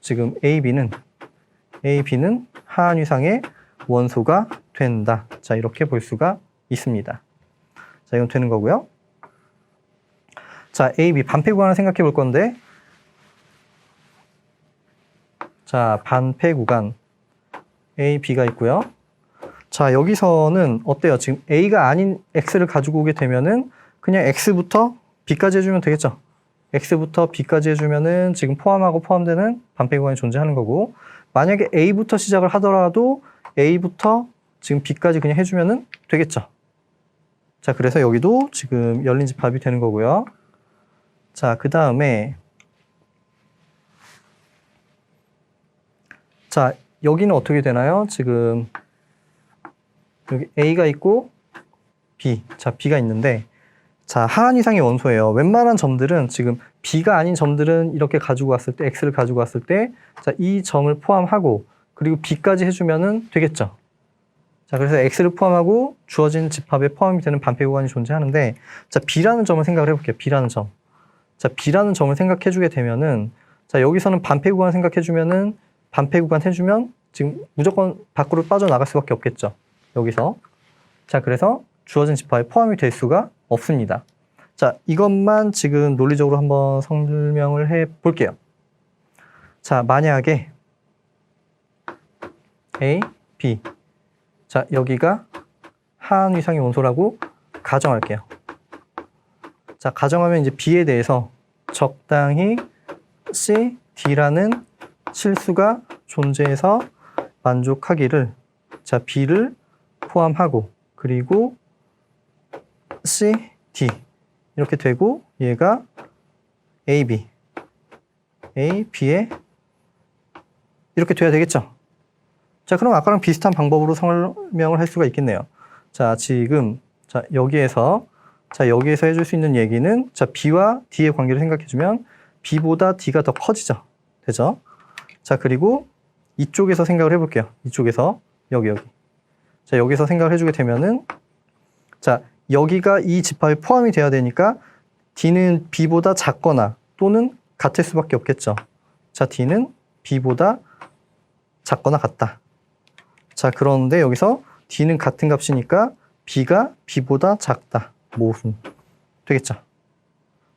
지금 A, B는 하한 위상의 원소가 된다. 자, 이렇게 볼 수가 있습니다. 자, 이건 되는 거고요. 자, A, B 반폐 구간을 생각해 볼 건데 자, 반폐 구간 A, B가 있고요. 자, 여기서는 어때요? 지금 A가 아닌 X를 가지고 오게 되면은 그냥 X부터 B까지 해주면 되겠죠? X부터 B까지 해주면은 지금 포함하고 포함되는 반폐 구간이 존재하는 거고 만약에 A부터 시작을 하더라도 A부터 지금 B까지 그냥 해주면은 되겠죠? 자, 그래서 여기도 지금 열린 집합이 되는 거고요. 자, 그 다음에 자, 여기는 어떻게 되나요? 지금 여기 A가 있고 B, 자, B가 있는데 자, 하한 이상의 원소예요. 웬만한 점들은 지금 B가 아닌 점들은 이렇게 가지고 왔을 때 X를 가지고 왔을 때 자, 이 점을 포함하고 그리고 B까지 해주면은 되겠죠. 자, 그래서 X를 포함하고 주어진 집합에 포함이 되는 반폐 구간이 존재하는데 자, B라는 점을 생각을 해볼게요. B라는 점. 자, B라는 점을 생각해주게 되면은 자, 여기서는 반폐 구간 생각해주면은 반폐 구간 해주면 지금 무조건 밖으로 빠져나갈 수밖에 없겠죠. 여기서. 자, 그래서 주어진 집합에 포함이 될 수가 없습니다. 자, 이것만 지금 논리적으로 한번 설명을 해 볼게요. 자, 만약에 A, B. 자, 여기가 하한 위상의 원소라고 가정할게요. 자, 가정하면 이제 B에 대해서 적당히 C, D라는 실수가 존재해서 만족하기를 자, B를 포함하고 그리고 C, D 이렇게 되고 얘가 A, B, A, B에 이렇게 돼야 되겠죠. 자, 그럼 아까랑 비슷한 방법으로 설명을 할 수가 있겠네요. 자, 지금 여기에서 해줄 수 있는 얘기는 B와 D의 관계를 생각해주면 B보다 D가 더 커지죠. 되죠? 자, 그리고 이쪽에서 생각을 해볼게요. 이쪽에서 여기. 자, 여기서 생각을 해주게 되면은 자, 여기가 이 집합에 포함이 돼야 되니까 D는 B보다 작거나 또는 같을 수밖에 없겠죠. 자, D는 B보다 작거나 같다. 자, 그런데 여기서 D는 같은 값이니까 B가 B보다 작다. 모순. 되겠죠.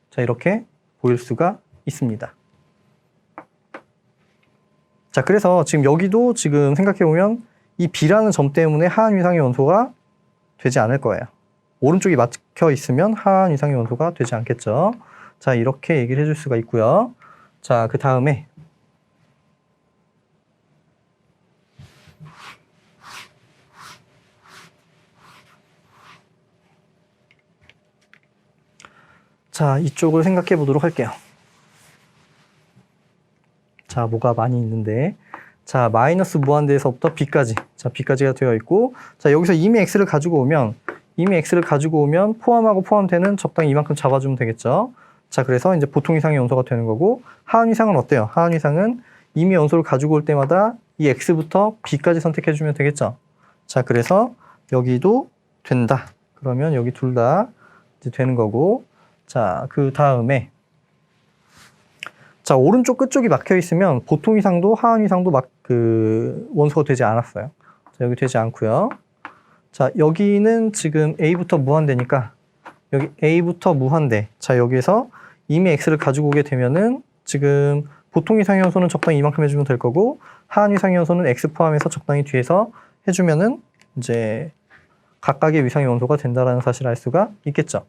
자, 이렇게 보일 수가 있습니다. 자, 그래서 지금 여기도 지금 생각해보면 이 B라는 점 때문에 하한 위상의 원소가 되지 않을 거예요. 오른쪽이 막혀 있으면 하한 위상의 원소가 되지 않겠죠. 자, 이렇게 얘기를 해줄 수가 있고요. 자, 그 다음에 자, 이쪽을 생각해 보도록 할게요. 자, 뭐가 많이 있는데 자, 마이너스 무한대에서부터 B까지. 자, B까지가 되어 있고 자, 여기서 이미 X를 가지고 오면 포함하고 포함되는 적당히 이만큼 잡아주면 되겠죠. 자, 그래서 이제 보통 이상의 원소가 되는 거고 하한 위상은 어때요? 하한 위상은 이미 원소를 가지고 올 때마다 이 X부터 B까지 선택해 주면 되겠죠. 자, 그래서 여기도 된다. 그러면 여기 둘 다 이제 되는 거고 자, 그 다음에 자, 오른쪽 끝쪽이 막혀 있으면 보통 이상도 하한 이상도 원소가 되지 않았어요. 자, 여기 되지 않고요. 자, 여기는 지금 A부터 무한대니까 여기 A부터 무한대. 자, 여기에서 이미 X를 가지고 오게 되면은 지금 보통 이상의 원소는 적당히 이만큼 해주면 될 거고 하한 이상의 원소는 X 포함해서 적당히 뒤에서 해주면은 이제 각각의 위상의 원소가 된다라는 사실을 알 수가 있겠죠.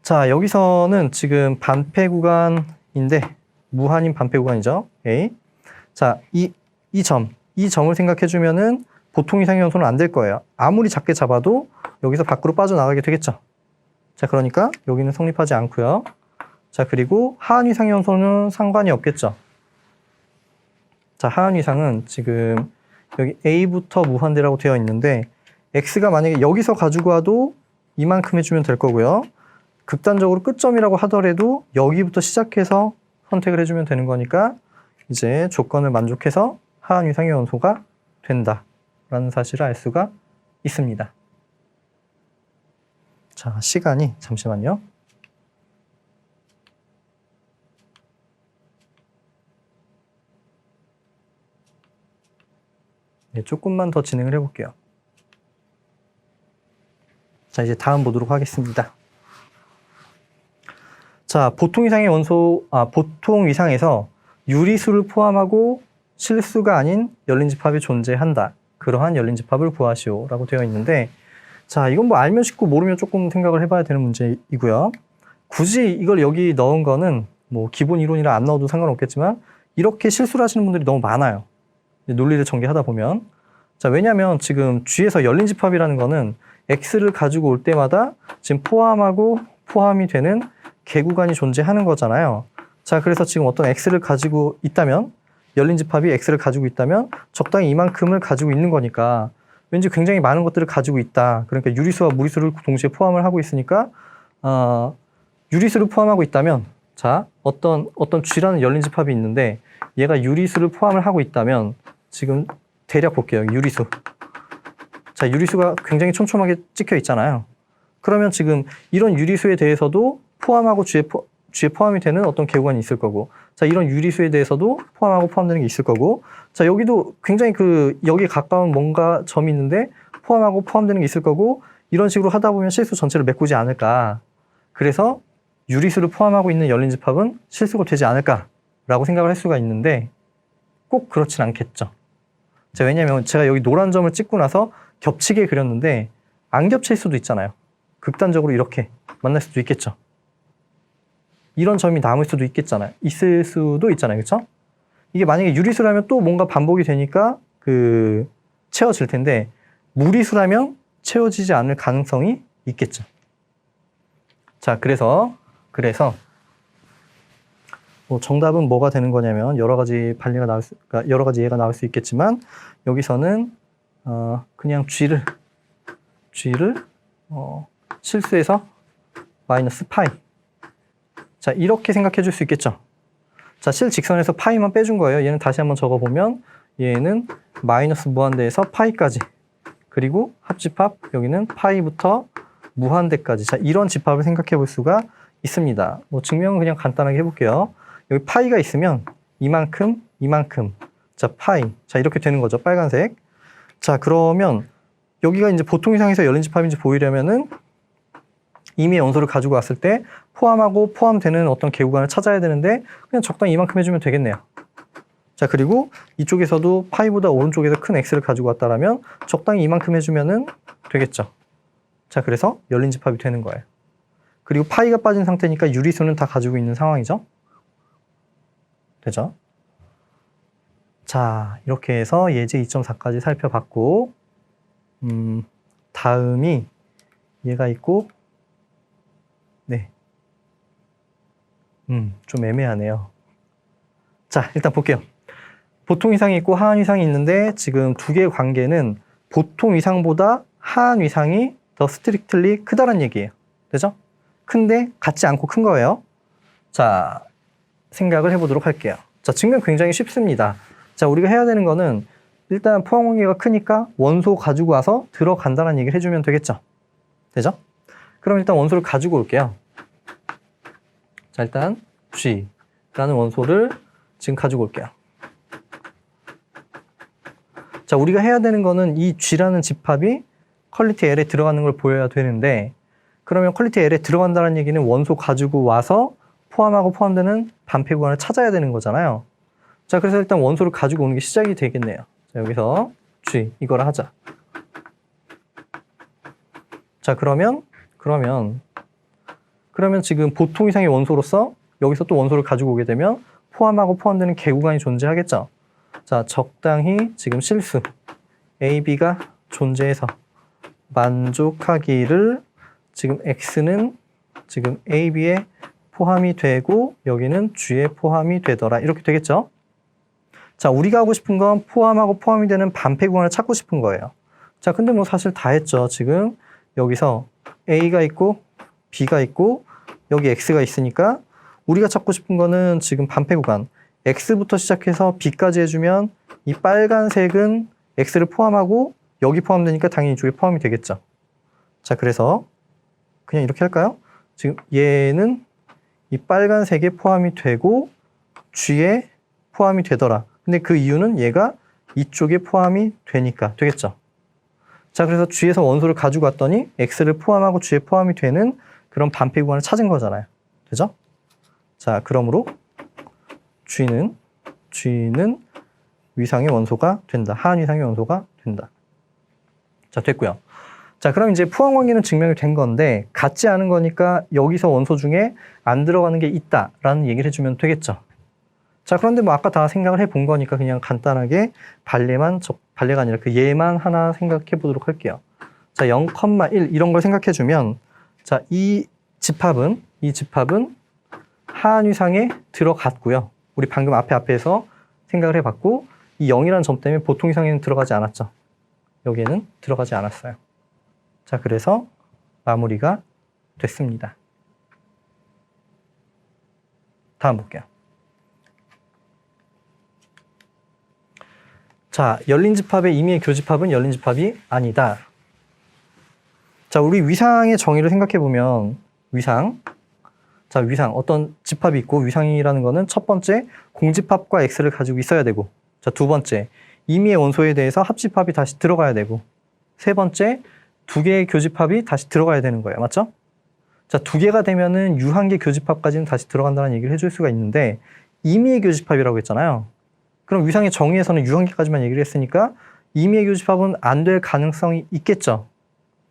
자, 여기서는 지금 반패 구간인데 무한인 반패 구간이죠. A. 자, 이 점을 생각해 주면은 보통 이상의 원소는 안 될 거예요. 아무리 작게 잡아도 여기서 밖으로 빠져나가게 되겠죠. 자, 그러니까 여기는 성립하지 않고요. 자, 그리고 하한 이상의 원소는 상관이 없겠죠. 자, 하한 이상은 지금 여기 A부터 무한대라고 되어 있는데 X가 만약에 여기서 가지고 와도 이만큼 해주면 될 거고요. 극단적으로 끝점이라고 하더라도 여기부터 시작해서 선택을 해주면 되는 거니까 이제 조건을 만족해서 하한 위상의 원소가 된다라는 사실을 알 수가 있습니다. 자, 시간이 잠시만요. 네, 조금만 더 진행을 해볼게요. 자, 이제 다음 보도록 하겠습니다. 자, 보통 위상에서 유리수를 포함하고 실수가 아닌 열린 집합이 존재한다. 그러한 열린 집합을 구하시오라고 되어 있는데 자, 이건 뭐 알면 쉽고 모르면 조금 생각을 해봐야 되는 문제이고요. 굳이 이걸 여기 넣은 거는 뭐 기본 이론이라 안 넣어도 상관없겠지만 이렇게 실수를 하시는 분들이 너무 많아요. 논리를 전개하다 보면. 자, 왜냐하면 지금 G에서 열린 집합이라는 거는 X를 가지고 올 때마다 지금 포함하고 포함이 되는 개구간이 존재하는 거잖아요. 자, 그래서 지금 어떤 X를 가지고 있다면 열린 집합이 X를 가지고 있다면 적당히 이만큼을 가지고 있는 거니까 왠지 굉장히 많은 것들을 가지고 있다. 그러니까 유리수와 무리수를 동시에 포함을 하고 있으니까 유리수를 포함하고 있다면 자, 어떤 G라는 열린 집합이 있는데 얘가 유리수를 포함을 하고 있다면 지금 대략 볼게요. 유리수. 자, 유리수가 굉장히 촘촘하게 찍혀 있잖아요. 그러면 지금 이런 유리수에 대해서도 포함하고 G에 포함이 되는 어떤 개구간이 있을 거고 자, 이런 유리수에 대해서도 포함하고 포함되는 게 있을 거고 자, 여기도 굉장히 여기에 가까운 뭔가 점이 있는데 포함하고 포함되는 게 있을 거고 이런 식으로 하다 보면 실수 전체를 메꾸지 않을까. 그래서 유리수를 포함하고 있는 열린 집합은 실수가 되지 않을까라고 생각을 할 수가 있는데 꼭 그렇진 않겠죠. 자, 왜냐하면 제가 여기 노란 점을 찍고 나서 겹치게 그렸는데 안 겹칠 수도 있잖아요. 극단적으로 이렇게 만날 수도 있겠죠. 이런 점이 남을 수도 있을 수도 있잖아요. 그렇죠? 이게 만약에 유리수라면 또 뭔가 반복이 되니까 채워질 텐데 무리수라면 채워지지 않을 가능성이 있겠죠. 자, 그래서 뭐 정답은 뭐가 되는 거냐면 여러 가지 그러니까 여러 가지 예가 나올 수 있겠지만 여기서는 그냥 G를 실수해서 마이너스 파이. 자, 이렇게 생각해 줄 수 있겠죠. 자, 실직선에서 파이만 빼준 거예요. 얘는 다시 한번 적어보면 얘는 마이너스 무한대에서 파이까지, 그리고 합집합 여기는 파이부터 무한대까지. 자, 이런 집합을 생각해 볼 수가 있습니다. 뭐 증명은 그냥 간단하게 해볼게요. 여기 파이가 있으면 이만큼, 자, 파이. 자, 이렇게 되는 거죠. 빨간색. 자, 그러면 여기가 이제 보통 이상에서 열린 집합인지 보이려면은 이미 원소를 가지고 왔을 때 포함하고 포함되는 어떤 개구간을 찾아야 되는데 그냥 적당히 이만큼 해주면 되겠네요. 자, 그리고 이쪽에서도 파이보다 오른쪽에서 큰 x를 가지고 왔다라면 적당히 이만큼 해주면은 되겠죠. 자, 그래서 열린 집합이 되는 거예요. 그리고 파이가 빠진 상태니까 유리수는 다 가지고 있는 상황이죠. 되죠? 자, 이렇게 해서 예제 2.4까지 살펴봤고, 다음이 얘가 있고, 네. 좀 애매하네요. 자, 일단 볼게요. 보통 이상이 있고 하한 이상이 있는데 지금 두 개의 관계는 보통 이상보다 하한 이상이 더 스트릭틀리 크다란 얘기예요. 되죠? 큰데 같지 않고 큰 거예요. 자, 생각을 해보도록 할게요. 자, 증명 굉장히 쉽습니다. 자, 우리가 해야 되는 거는 일단 포항 관계가 크니까 원소 가지고 와서 들어간다는 얘기를 해주면 되겠죠. 되죠? 그럼 일단 원소를 가지고 올게요. 자, 일단 G라는 원소를 지금 가지고 올게요. 자, 우리가 해야 되는 거는 이 G라는 집합이 퀄리티 L에 들어가는 걸 보여야 되는데, 그러면 퀄리티 L에 들어간다는 얘기는 원소 가지고 와서 포함하고 포함되는 반폐 구간을 찾아야 되는 거잖아요. 자, 그래서 일단 원소를 가지고 오는 게 시작이 되겠네요. 자, 여기서 G 이걸 하자. 자, 그러면 지금 보통 이상의 원소로서 여기서 또 원소를 가지고 오게 되면 포함하고 포함되는 개구간이 존재하겠죠. 자, 적당히 지금 실수 A, B가 존재해서 만족하기를 지금 X는 지금 A, B에 포함이 되고 여기는 G에 포함이 되더라. 이렇게 되겠죠. 자, 우리가 하고 싶은 건 포함하고 포함이 되는 반폐 구간을 찾고 싶은 거예요. 자, 근데 뭐 사실 다 했죠. 지금 여기서 A가 있고 B가 있고 여기 X가 있으니까 우리가 찾고 싶은 거는 지금 반폐 구간 X부터 시작해서 B까지 해주면 이 빨간색은 X를 포함하고 여기 포함되니까 당연히 이쪽에 포함이 되겠죠. 자, 그래서 그냥 이렇게 할까요? 지금 얘는 이 빨간색에 포함이 되고 G에 포함이 되더라. 근데 그 이유는 얘가 이쪽에 포함이 되니까 되겠죠. 자, 그래서 G에서 원소를 가지고 왔더니 X를 포함하고 G에 포함이 되는 그런 반폐 구간을 찾은 거잖아요. 되죠? 자, 그러므로 G는 위상의 원소가 된다. 하한 위상의 원소가 된다. 자, 됐고요. 자, 그럼 이제 포항 관계는 증명이 된 건데 같지 않은 거니까 여기서 원소 중에 안 들어가는 게 있다라는 얘기를 해주면 되겠죠. 자, 그런데 뭐 아까 다 생각을 해본 거니까 그냥 간단하게 발레가 아니라 그 예만 하나 생각해 보도록 할게요. 자, 0,1 이런 걸 생각해 주면 자, 이 집합은 하한 위상에 들어갔고요. 우리 방금 앞에서 생각을 해봤고 이 0이라는 점 때문에 보통 이상에는 들어가지 않았죠. 여기에는 들어가지 않았어요. 자, 그래서 마무리가 됐습니다. 다음 볼게요. 자, 열린 집합의 임의의 교집합은 열린 집합이 아니다. 자, 우리 위상의 정의를 생각해보면 위상 어떤 집합이 있고 위상이라는 거는 첫 번째 공집합과 X를 가지고 있어야 되고, 자, 두 번째 임의의 원소에 대해서 합집합이 다시 들어가야 되고, 세 번째 두 개의 교집합이 다시 들어가야 되는 거예요. 맞죠? 자, 두 개가 되면은 유한계 교집합까지는 다시 들어간다는 얘기를 해줄 수가 있는데 임의의 교집합이라고 했잖아요. 그럼 위상의 정의에서는 유한계까지만 얘기를 했으니까 임의의 교집합은 안 될 가능성이 있겠죠.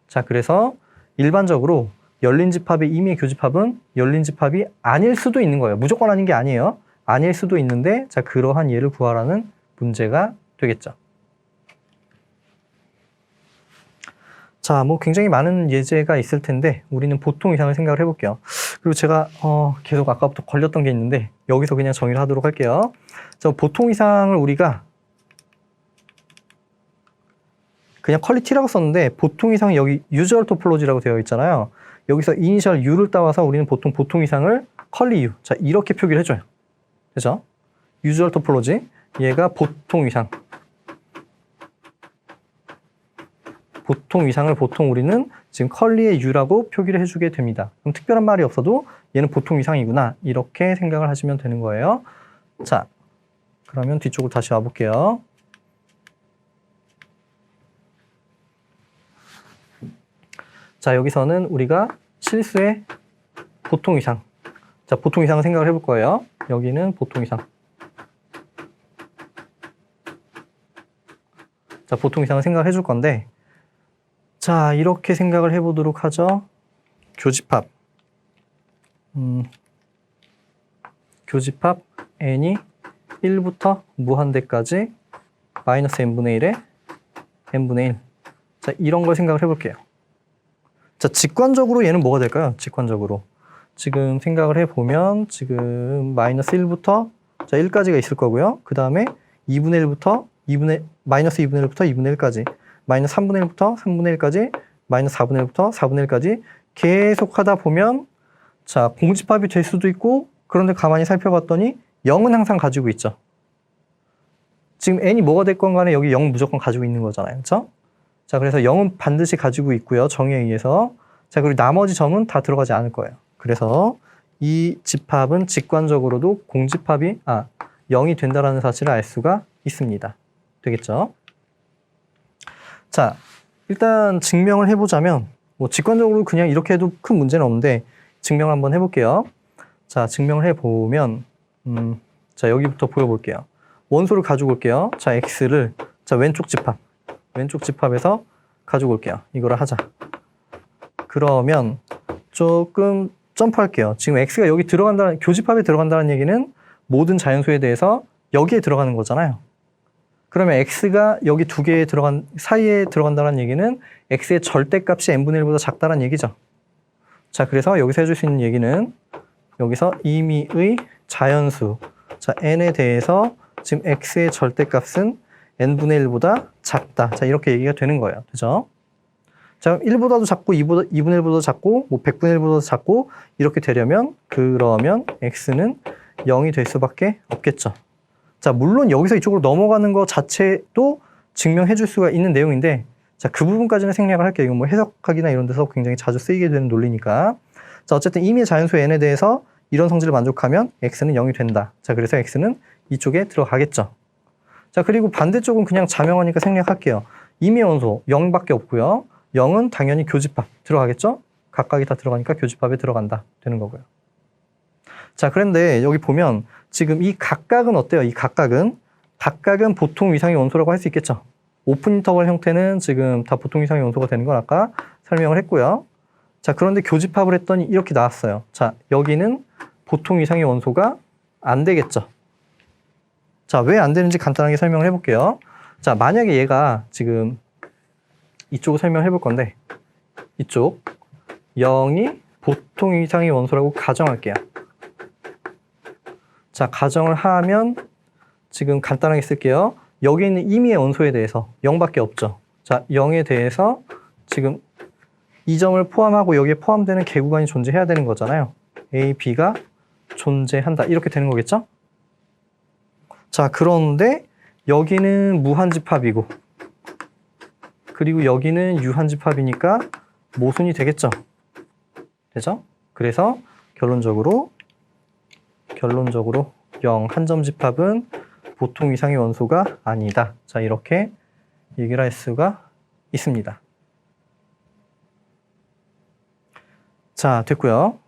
자, 그래서 일반적으로 열린 집합의 임의의 교집합은 열린 집합이 아닐 수도 있는 거예요. 무조건 아닌 게 아니에요. 아닐 수도 있는데, 자, 그러한 예를 구하라는 문제가 되겠죠. 자, 뭐 굉장히 많은 예제가 있을 텐데 우리는 보통 이상을 생각을 해볼게요. 그리고 제가 계속 아까부터 걸렸던 게 있는데 여기서 그냥 정의를 하도록 할게요. 자, 보통 이상을 우리가 그냥 퀄리티라고 썼는데 보통 이상은 여기 유저얼 토폴로지라고 되어 있잖아요. 여기서 이니셜 U를 따와서 우리는 보통 이상을 컬리 U. 자, 이렇게 표기를 해줘요. 그죠? 유저얼 토폴로지. 얘가 보통 이상. 보통 이상을 보통 우리는 지금 컬리의 U라고 표기를 해주게 됩니다. 그럼 특별한 말이 없어도 얘는 보통 이상이구나. 이렇게 생각을 하시면 되는 거예요. 자, 그러면 뒤쪽으로 다시 와볼게요. 자, 여기서는 우리가 실수의 보통 이상. 자, 보통 이상을 생각을 해볼 거예요. 여기는 보통 이상. 자, 보통 이상을 생각을 해줄 건데, 자, 이렇게 생각을 해보도록 하죠. 교집합. 교집합 n이 1부터 무한대까지 마이너스 n분의 1에 n분의 1. 자, 이런 걸 생각을 해볼게요. 자, 직관적으로 얘는 뭐가 될까요? 직관적으로. 지금 생각을 해보면 지금 마이너스 1부터 자, 1까지가 있을 거고요. 그 다음에 2분의 1부터 마이너스 2분의 1부터 2분의 1까지 마이너스 3분의 1부터 3분의 1까지 마이너스 4분의 1부터 4분의 1까지 계속 하다 보면 자, 공집합이 될 수도 있고 그런데 가만히 살펴봤더니 0은 항상 가지고 있죠. 지금 n이 뭐가 됐건 간에 여기 0 무조건 가지고 있는 거잖아요. 그렇죠? 자, 그래서 0은 반드시 가지고 있고요. 정의에 의해서. 자, 그리고 나머지 점은 다 들어가지 않을 거예요. 그래서 이 집합은 직관적으로도 공집합이 0이 된다라는 사실을 알 수가 있습니다. 되겠죠? 자, 일단 증명을 해보자면 뭐 직관적으로 그냥 이렇게 해도 큰 문제는 없는데 증명을 한번 해볼게요. 자, 증명을 해보면 자, 여기부터 보여볼게요. 원소를 가지고 올게요. 자, x를 자, 왼쪽 집합에서 가지고 올게요. 이거를 하자. 그러면 조금 점프할게요. 지금 x가 여기 들어간다는 교집합에 들어간다는 얘기는 모든 자연수에 대해서 여기에 들어가는 거잖아요. 그러면 x가 여기 두 개에 사이에 들어간다는 얘기는 x의 절대값이 n분의 1보다 작다는 얘기죠. 자, 그래서 여기서 해줄 수 있는 얘기는 여기서 임의의 자연수 자, n에 대해서 지금 x의 절대값은 n분의 1보다 작다. 자, 이렇게 얘기가 되는 거예요. 그죠? 자, 1보다도 작고 2분의 1보다 작고 뭐 100분의 1보다 작고 이렇게 되려면 그러면 x는 0이 될 수밖에 없겠죠. 자, 물론 여기서 이쪽으로 넘어가는 거 자체도 증명해 줄 수가 있는 내용인데 자, 그 부분까지는 생략을 할게요. 이건 뭐 해석학이나 이런 데서 굉장히 자주 쓰이게 되는 논리니까. 자, 어쨌든 임의의 자연수 n에 대해서 이런 성질을 만족하면 x는 0이 된다. 자, 그래서 x는 이쪽에 들어가겠죠. 자, 그리고 반대쪽은 그냥 자명하니까 생략할게요. 임의의 원소 0밖에 없고요. 0은 당연히 교집합 들어가겠죠? 각각이 다 들어가니까 교집합에 들어간다. 되는 거고요. 자, 그런데 여기 보면 지금 이 각각은 어때요? 이 각각은 보통 이상의 원소라고 할 수 있겠죠? 오픈 인터벌 형태는 지금 다 보통 이상의 원소가 되는 건 아까 설명을 했고요. 자, 그런데 교집합을 했더니 이렇게 나왔어요. 자, 여기는 보통 이상의 원소가 안 되겠죠? 자, 왜 안 되는지 간단하게 설명을 해볼게요. 자, 만약에 얘가 지금 이쪽을 설명해 볼 건데 이쪽 0이 보통 이상의 원소라고 가정할게요. 자, 가정을 하면 지금 간단하게 쓸게요. 여기 있는 임의의 원소에 대해서 0밖에 없죠. 자, 0에 대해서 지금 이 점을 포함하고 여기에 포함되는 개구간이 존재해야 되는 거잖아요. A, B가 존재한다. 이렇게 되는 거겠죠? 자, 그런데 여기는 무한집합이고 그리고 여기는 유한집합이니까 모순이 되겠죠? 되죠? 그래서 결론적으로 0 한 점 집합은 보통 이상의 원소가 아니다. 자, 이렇게 얘기를 할 수가 있습니다. 자, 됐고요.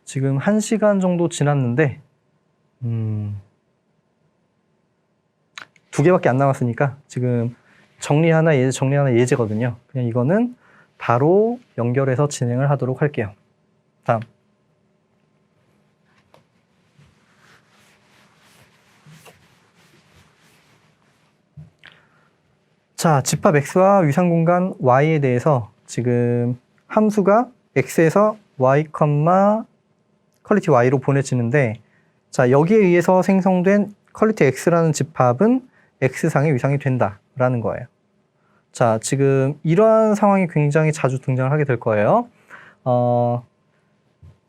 지금 1시간 정도 지났는데 2개밖에 안 남았으니까 지금 정리 하나 예제거든요. 그냥 이거는 바로 연결해서 진행을 하도록 할게요. 다음. 자, 집합 x와 위상 공간 y에 대해서 지금 함수가 x에서 y, 퀄리티 y로 보내지는데, 자, 여기에 의해서 생성된 퀄리티 x라는 집합은 x상의 위상이 된다라는 거예요. 자, 지금 이러한 상황이 굉장히 자주 등장을 하게 될 거예요.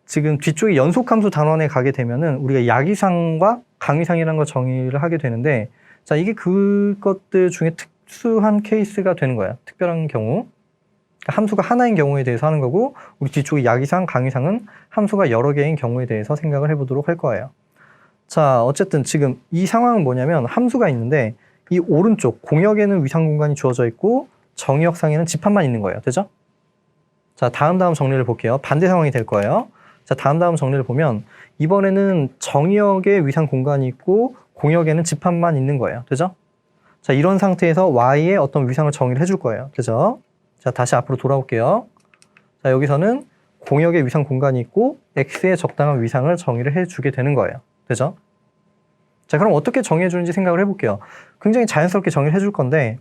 지금 뒤쪽에 연속함수 단원에 가게 되면은 우리가 약위상과 강위상이라는 걸 정의를 하게 되는데, 자, 이게 그것들 중에 특수한 케이스가 되는 거예요. 특별한 경우. 함수가 하나인 경우에 대해서 하는 거고, 우리 뒤쪽에 약위상, 강위상은 함수가 여러 개인 경우에 대해서 생각을 해보도록 할 거예요. 자, 어쨌든 지금 이 상황은 뭐냐면 함수가 있는데 이 오른쪽 공역에는 위상 공간이 주어져 있고 정의역상에는 집합만 있는 거예요. 되죠? 자, 다음 정리를 볼게요. 반대 상황이 될 거예요. 자, 다음 정리를 보면 이번에는 정의역에 위상 공간이 있고 공역에는 집합만 있는 거예요. 되죠? 자, 이런 상태에서 y의 어떤 위상을 정의를 해줄 거예요. 되죠? 자, 다시 앞으로 돌아올게요. 자, 여기서는 공역에 위상 공간이 있고 x의 적당한 위상을 정의를 해주게 되는 거예요. 되죠? 자, 그럼 어떻게 정의해 주는지 생각을 해볼게요. 굉장히 자연스럽게 정의를 해줄 건데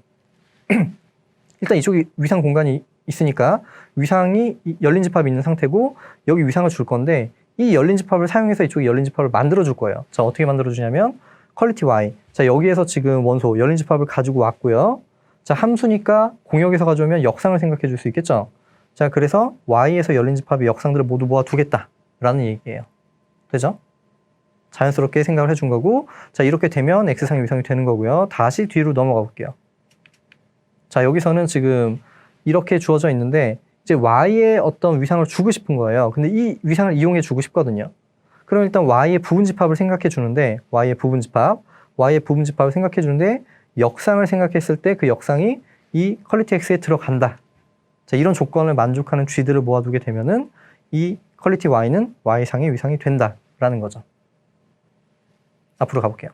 일단 이쪽에 위상 공간이 있으니까 위상이 열린 집합이 있는 상태고 여기 위상을 줄 건데 이 열린 집합을 사용해서 이쪽에 열린 집합을 만들어 줄 거예요. 자, 어떻게 만들어 주냐면 퀄리티 y. 자, 여기에서 지금 원소 열린 집합을 가지고 왔고요. 자, 함수니까 공역에서 가져오면 역상을 생각해 줄 수 있겠죠. 자, 그래서 y에서 열린 집합의 역상들을 모두 모아 두겠다라는 얘기예요. 되죠? 자연스럽게 생각을 해준 거고, 자, 이렇게 되면 x상의 위상이 되는 거고요. 다시 뒤로 넘어가 볼게요. 자, 여기서는 지금 이렇게 주어져 있는데 이제 y의 어떤 위상을 주고 싶은 거예요. 근데 이 위상을 이용해 주고 싶거든요. 그럼 일단 y의 부분집합을 생각해 주는데 y의 부분집합을 생각해 주는데 역상을 생각했을 때 그 역상이 이 퀄리티 x에 들어간다. 자, 이런 조건을 만족하는 쥐들을 모아두게 되면은 이 퀄리티 y는 y상의 위상이 된다라는 거죠. 앞으로 가볼게요.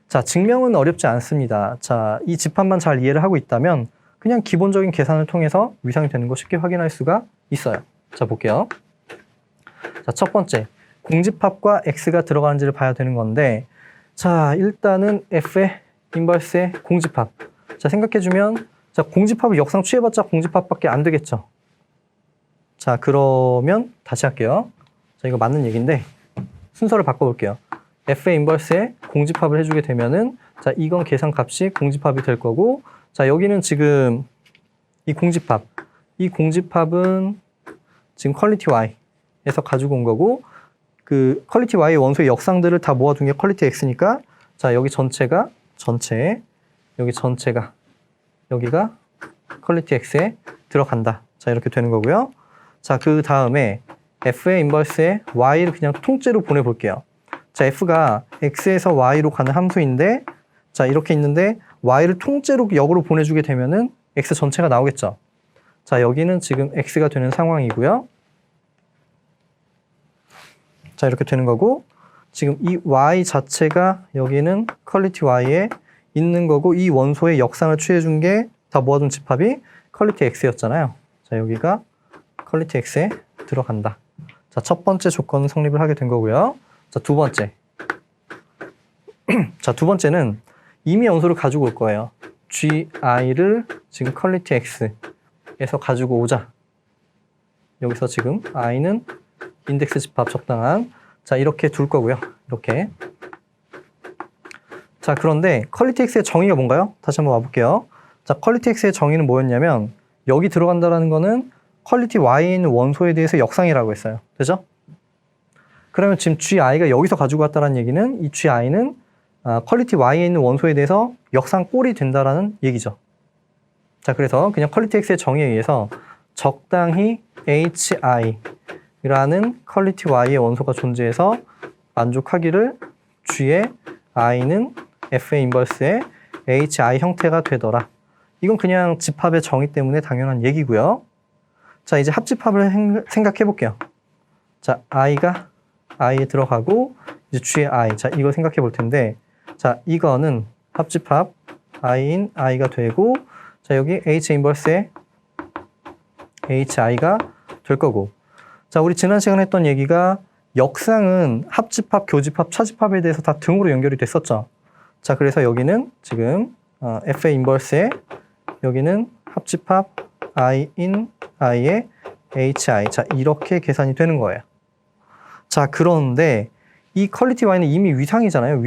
자, 증명은 어렵지 않습니다. 자, 이 집합만 잘 이해를 하고 있다면 그냥 기본적인 계산을 통해서 위상이 되는 거 쉽게 확인할 수가 있어요. 자, 볼게요. 자, 첫 번째, 공집합과 x가 들어가는지를 봐야 되는 건데, 자, 일단은 f의 인버스의 공집합. 자, 생각해주면, 자, 공집합을 역상 취해봤자 공집합밖에 안 되겠죠. 자, 그러면 다시 할게요. 자, 이거 맞는 얘기인데 순서를 바꿔볼게요. f의 인버스에 공집합을 해주게 되면은, 자, 이건 계산값이 공집합이 될 거고, 자, 여기는 지금 이 공집합은 지금 퀄리티 y에서 가지고 온 거고, 그 퀄리티 y의 원소의 역상들을 다 모아둔 게 퀄리티 x니까, 자, 여기 여기 전체가 여기가 퀄리티 x에 들어간다. 자, 이렇게 되는 거고요. 자, 그 다음에 f의 인버스에 y를 그냥 통째로 보내볼게요. 자, f가 x에서 y로 가는 함수인데, 자, 이렇게 있는데 y를 통째로 역으로 보내주게 되면은 x 전체가 나오겠죠. 자, 여기는 지금 x가 되는 상황이고요. 자, 이렇게 되는 거고, 지금 이 y 자체가 여기는 퀄리티 y에 있는 거고, 이 원소의 역상을 취해준 게 다 모아둔 집합이 퀄리티 x였잖아요. 자, 여기가 퀄리티 x에 들어간다. 자, 첫 번째 조건은 성립을 하게 된 거고요. 자, 두 번째. 자, 두 번째는 이미 원소를 가지고 올 거예요. gi를 지금 퀄리티 x에서 가지고 오자. 여기서 지금 i는 인덱스 집합 적당한, 자, 이렇게 둘 거고요. 이렇게. 자, 그런데 퀄리티 x의 정의가 뭔가요? 다시 한번 와볼게요. 자, 퀄리티 x의 정의는 뭐였냐면 여기 들어간다라는 거는 퀄리티 y에 있는 원소에 대해서 역상이라고 했어요. 되죠? 그러면 지금 gi가 여기서 가지고 왔다는 얘기는 이 gi는 퀄리티 y에 있는 원소에 대해서 역상 꼴이 된다라는 얘기죠. 자, 그래서 그냥 퀄리티 x의 정의에 의해서 적당히 hi라는 퀄리티 y의 원소가 존재해서 만족하기를 g의 i는 f의 인버스의 hi 형태가 되더라. 이건 그냥 집합의 정의 때문에 당연한 얘기고요. 자, 이제 합집합을 생각해 볼게요. 자, i가 i에 들어가고 이제 g의 i. 자, 이거 생각해 볼 텐데, 자, 이거는 합집합 i인 i가 되고, 자, 여기 h 인버스의 hi가 될 거고, 자, 우리 지난 시간에 했던 얘기가 역상은 합집합, 교집합, 차집합에 대해서 다 등으로 연결이 됐었죠. 자, 그래서 여기는 지금 F의 인버스에 여기는 합집합 I in I의 HI. 자, 이렇게 계산이 되는 거예요. 자, 그런데 이 퀄리티 Y는 이미 위상이잖아요.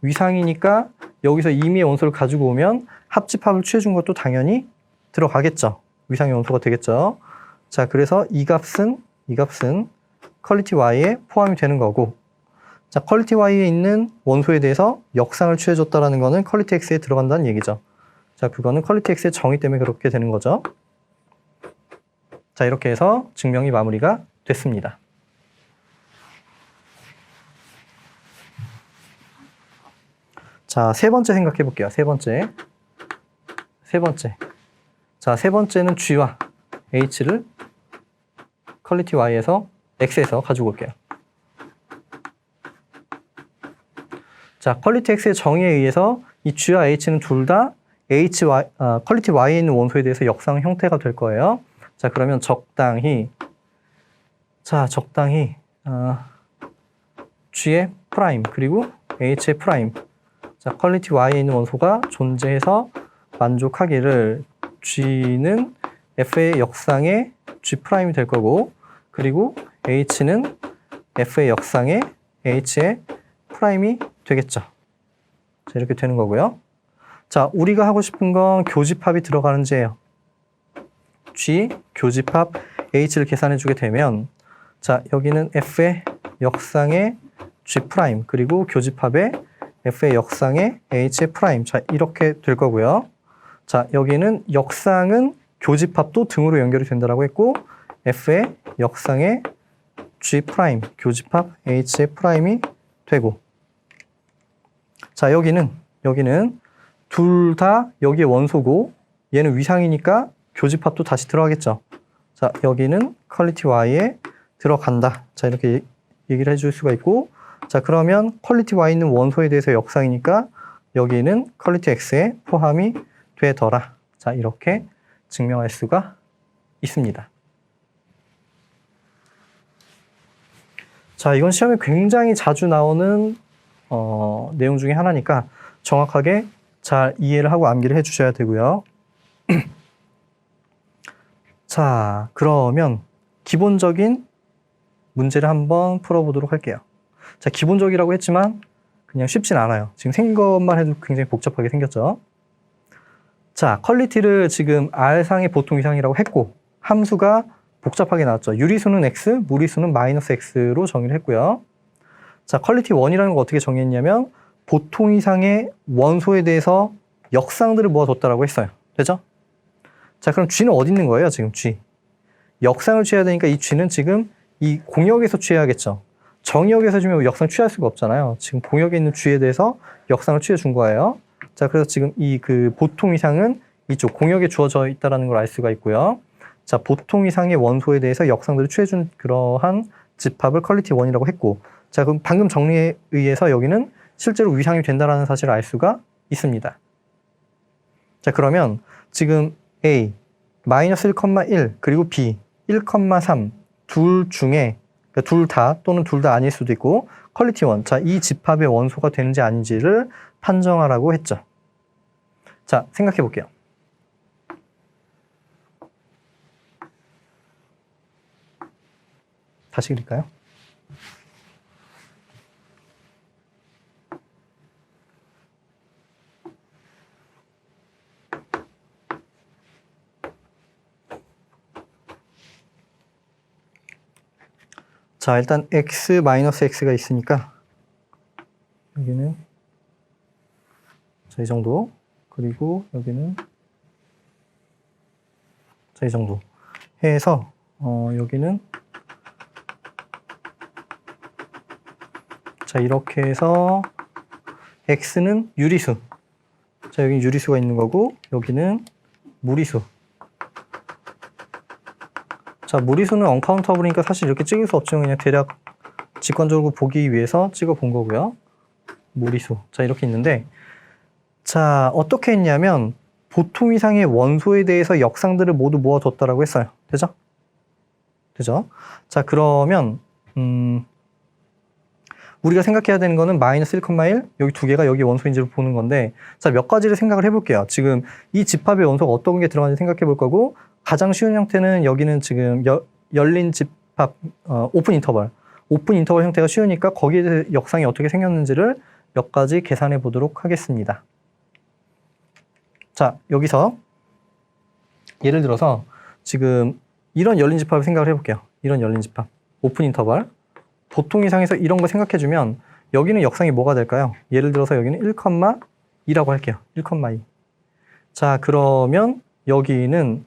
위상이니까 여기서 임의의 원소를 가지고 오면 합집합을 취해준 것도 당연히 들어가겠죠. 위상의 원소가 되겠죠. 자, 그래서 이 값은 퀄리티 Y에 포함이 되는 거고, 자, 퀄리티 Y에 있는 원소에 대해서 역상을 취해줬다라는 거는 퀄리티 X에 들어간다는 얘기죠. 자, 그거는 퀄리티 X의 정의 때문에 그렇게 되는 거죠. 자, 이렇게 해서 증명이 마무리가 됐습니다. 자, 세 번째 생각해 볼게요. 세 번째. 자, 세 번째는 G와 H를 퀄리티 Y에서 X에서 가지고 올게요. 자, 퀄리티 X의 정의에 의해서 이 G와 H는 둘 다 퀄리티 Y에 있는 원소에 대해서 역상 형태가 될 거예요. 자, 그러면 적당히 G의 프라임 그리고 H의 프라임. 자, 퀄리티 Y에 있는 원소가 존재해서 만족하기를 G는 F의 역상의 G 프라임이 될 거고, 그리고 H는 F의 역상의 H의 프라임이 되겠죠. 자, 이렇게 되는 거고요. 자, 우리가 하고 싶은 건 교집합이 들어가는지예요. G 교집합 H를 계산해 주게 되면, 자, 여기는 F의 역상의 G 프라임 그리고 교집합의 F의 역상의 H의 프라임. 자, 이렇게 될 거고요. 자, 여기는 역상은 교집합도 등으로 연결이 된다라고 했고, F의 역상의 G 프라임 교집합 H의 프라임이 되고, 자, 여기는 둘 다 여기에 원소고 얘는 위상이니까 교집합도 다시 들어가겠죠. 자, 여기는 퀄리티 Y에 들어간다. 자, 이렇게 얘기를 해줄 수가 있고, 자, 그러면 퀄리티 Y 있는 원소에 대해서 역상이니까 여기는 퀄리티 X에 포함이 되더라. 자, 이렇게 증명할 수가 있습니다. 자, 이건 시험에 굉장히 자주 나오는 내용 중에 하나니까 정확하게 잘 이해를 하고 암기를 해주셔야 되고요. 자, 그러면 기본적인 문제를 한번 풀어보도록 할게요. 자, 기본적이라고 했지만 그냥 쉽진 않아요. 지금 생긴 것만 해도 굉장히 복잡하게 생겼죠. 자, 퀄리티를 지금 R상의 보통 이상이라고 했고, 함수가 복잡하게 나왔죠. 유리수는 X, 무리수는 마이너스 X로 정의를 했고요. 자, 퀄리티 1이라는 거 어떻게 정의했냐면 보통 이상의 원소에 대해서 역상들을 모아뒀다라고 했어요. 되죠? 자, 그럼 G는 어디 있는 거예요? 지금 G. 역상을 취해야 되니까 이 G는 지금 이 공역에서 취해야겠죠. 정역에서 주면 역상 취할 수가 없잖아요. 지금 공역에 있는 G에 대해서 역상을 취해 준 거예요. 자, 그래서 지금 이 보통 이상은 이쪽 공역에 주어져 있다는 걸 알 수가 있고요. 자, 보통 이상의 원소에 대해서 역상들을 취해준 그러한 집합을 퀄리티 1이라고 했고, 자, 그럼 방금 정리에 의해서 여기는 실제로 위상이 된다는 사실을 알 수가 있습니다. 자, 그러면 지금 A, 마이너스 1,1 그리고 B, 1,3 둘 중에 그러니까 둘 다 또는 둘 다 아닐 수도 있고 퀄리티 1, 자, 이 집합의 원소가 되는지 아닌지를 판정하라고 했죠. 자, 생각해 볼게요. 다시 그릴까요? 자, 일단 x-x가 있으니까 여기는 자, 이 정도, 그리고 여기는 자, 이 정도 해서 여기는 자, 이렇게 해서 x는 유리수, 자, 여기 유리수가 있는 거고 여기는 무리수. 자, 무리수는 언카운터블이니까 사실 이렇게 찍을 수 없지만 그냥 대략 직관적으로 보기 위해서 찍어 본 거고요. 무리수. 자, 이렇게 있는데, 자, 어떻게 했냐면 보통 이상의 원소에 대해서 역상들을 모두 모아뒀다라고 했어요. 되죠? 되죠? 자, 그러면 우리가 생각해야 되는 거는 마이너스 1,1 여기 두 개가 여기 원소인지를 보는 건데 자, 몇 가지를 생각을 해볼게요. 지금 이 집합의 원소가 어떤 게 들어가는지 생각해 볼 거고 가장 쉬운 형태는 여기는 지금 열린 집합 오픈 인터벌 형태가 쉬우니까 거기에 대해서 역상이 어떻게 생겼는지를 몇 가지 계산해 보도록 하겠습니다. 자, 여기서 예를 들어서 지금 이런 열린 집합을 생각을 해볼게요. 이런 열린 집합 오픈 인터벌 보통 이상에서 이런 거 생각해주면 여기는 역상이 뭐가 될까요? 예를 들어서 여기는 1,2라고 할게요. 1,2. 자, 그러면 여기는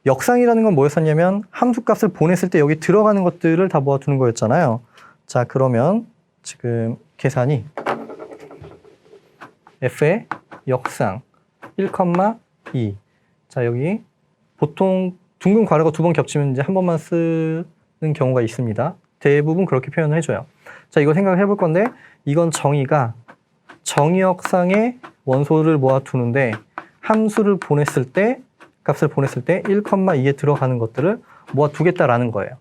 역상이라는 건 뭐였었냐면 함수값을 보냈을 때 여기 들어가는 것들을 다 모아두는 거였잖아요. 자, 그러면 지금 계산이 f의 역상 1,2. 자, 여기 보통 둥근 괄호가 두 번 겹치면 이제 한 번만 쓰는 경우가 있습니다. 대부분 그렇게 표현을 해줘요. 자, 이거 생각해 볼 건데 이건 정의가 정의역상의 원소를 모아두는데 함수를 보냈을 때 값을 보냈을 때 1,2에 들어가는 것들을 모아두겠다라는 거예요.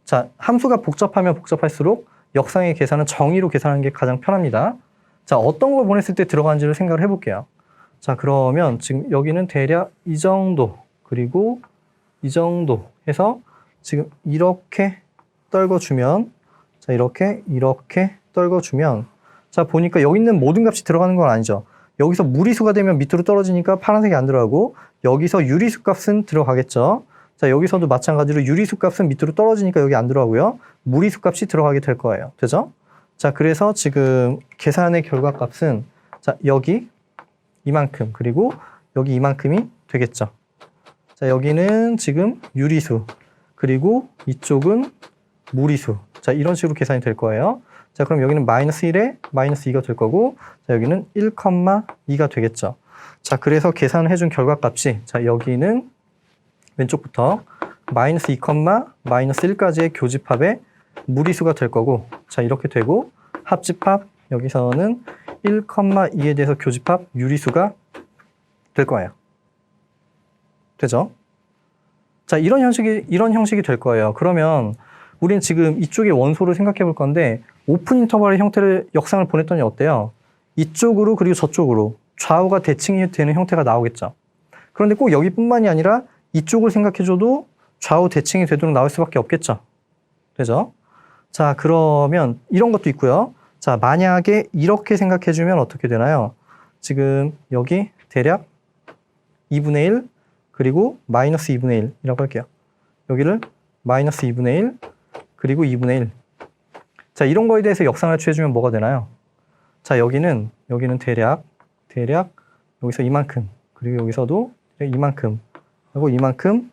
자, 함수가 복잡하면 복잡할수록 역상의 계산은 정의로 계산하는 게 가장 편합니다. 자, 어떤 걸 보냈을 때 들어가는지를 생각을 해볼게요. 자, 그러면 지금 여기는 대략 이 정도 그리고 이 정도 해서 지금 이렇게 떨궈주면 자, 이렇게 떨궈주면 자, 보니까 여기 있는 모든 값이 들어가는 건 아니죠. 여기서 무리수가 되면 밑으로 떨어지니까 파란색이 안 들어가고 여기서 유리수 값은 들어가겠죠. 자, 여기서도 마찬가지로 유리수 값은 밑으로 떨어지니까 여기 안 들어가고요. 무리수 값이 들어가게 될 거예요. 되죠? 자, 그래서 지금 계산의 결과값은 자, 여기 이만큼 그리고 여기 이만큼이 되겠죠. 자, 여기는 지금 유리수 그리고 이쪽은 무리수. 자, 이런 식으로 계산이 될 거예요. 자, 그럼 여기는 마이너스 1에 마이너스 2가 될 거고 자, 여기는 1,2가 되겠죠. 자, 그래서 계산을 해준 결과값이 자, 여기는 왼쪽부터 마이너스 2, 마이너스 1까지의 교집합의 무리수가 될 거고 자, 이렇게 되고 합집합 여기서는 1,2에 대해서 교집합 유리수가 될 거예요. 되죠? 자, 이런 형식이 될 거예요. 그러면 우린 지금 이쪽의 원소를 생각해 볼 건데 오픈 인터벌의 형태를 역상을 보냈더니 어때요? 이쪽으로 그리고 저쪽으로 좌우가 대칭이 되는 형태가 나오겠죠. 그런데 꼭 여기뿐만이 아니라 이쪽을 생각해줘도 좌우 대칭이 되도록 나올 수밖에 없겠죠. 되죠? 자, 그러면 이런 것도 있고요. 자, 만약에 이렇게 생각해주면 어떻게 되나요? 지금 여기 대략 2분의 1 그리고 마이너스 2분의 1이라고 할게요. 여기를 마이너스 2분의 1 그리고 2분의 1. 자, 이런 거에 대해서 역상을 취해주면 뭐가 되나요? 자, 여기는 대략 여기서 이만큼 그리고 여기서도 이만큼 하고 이만큼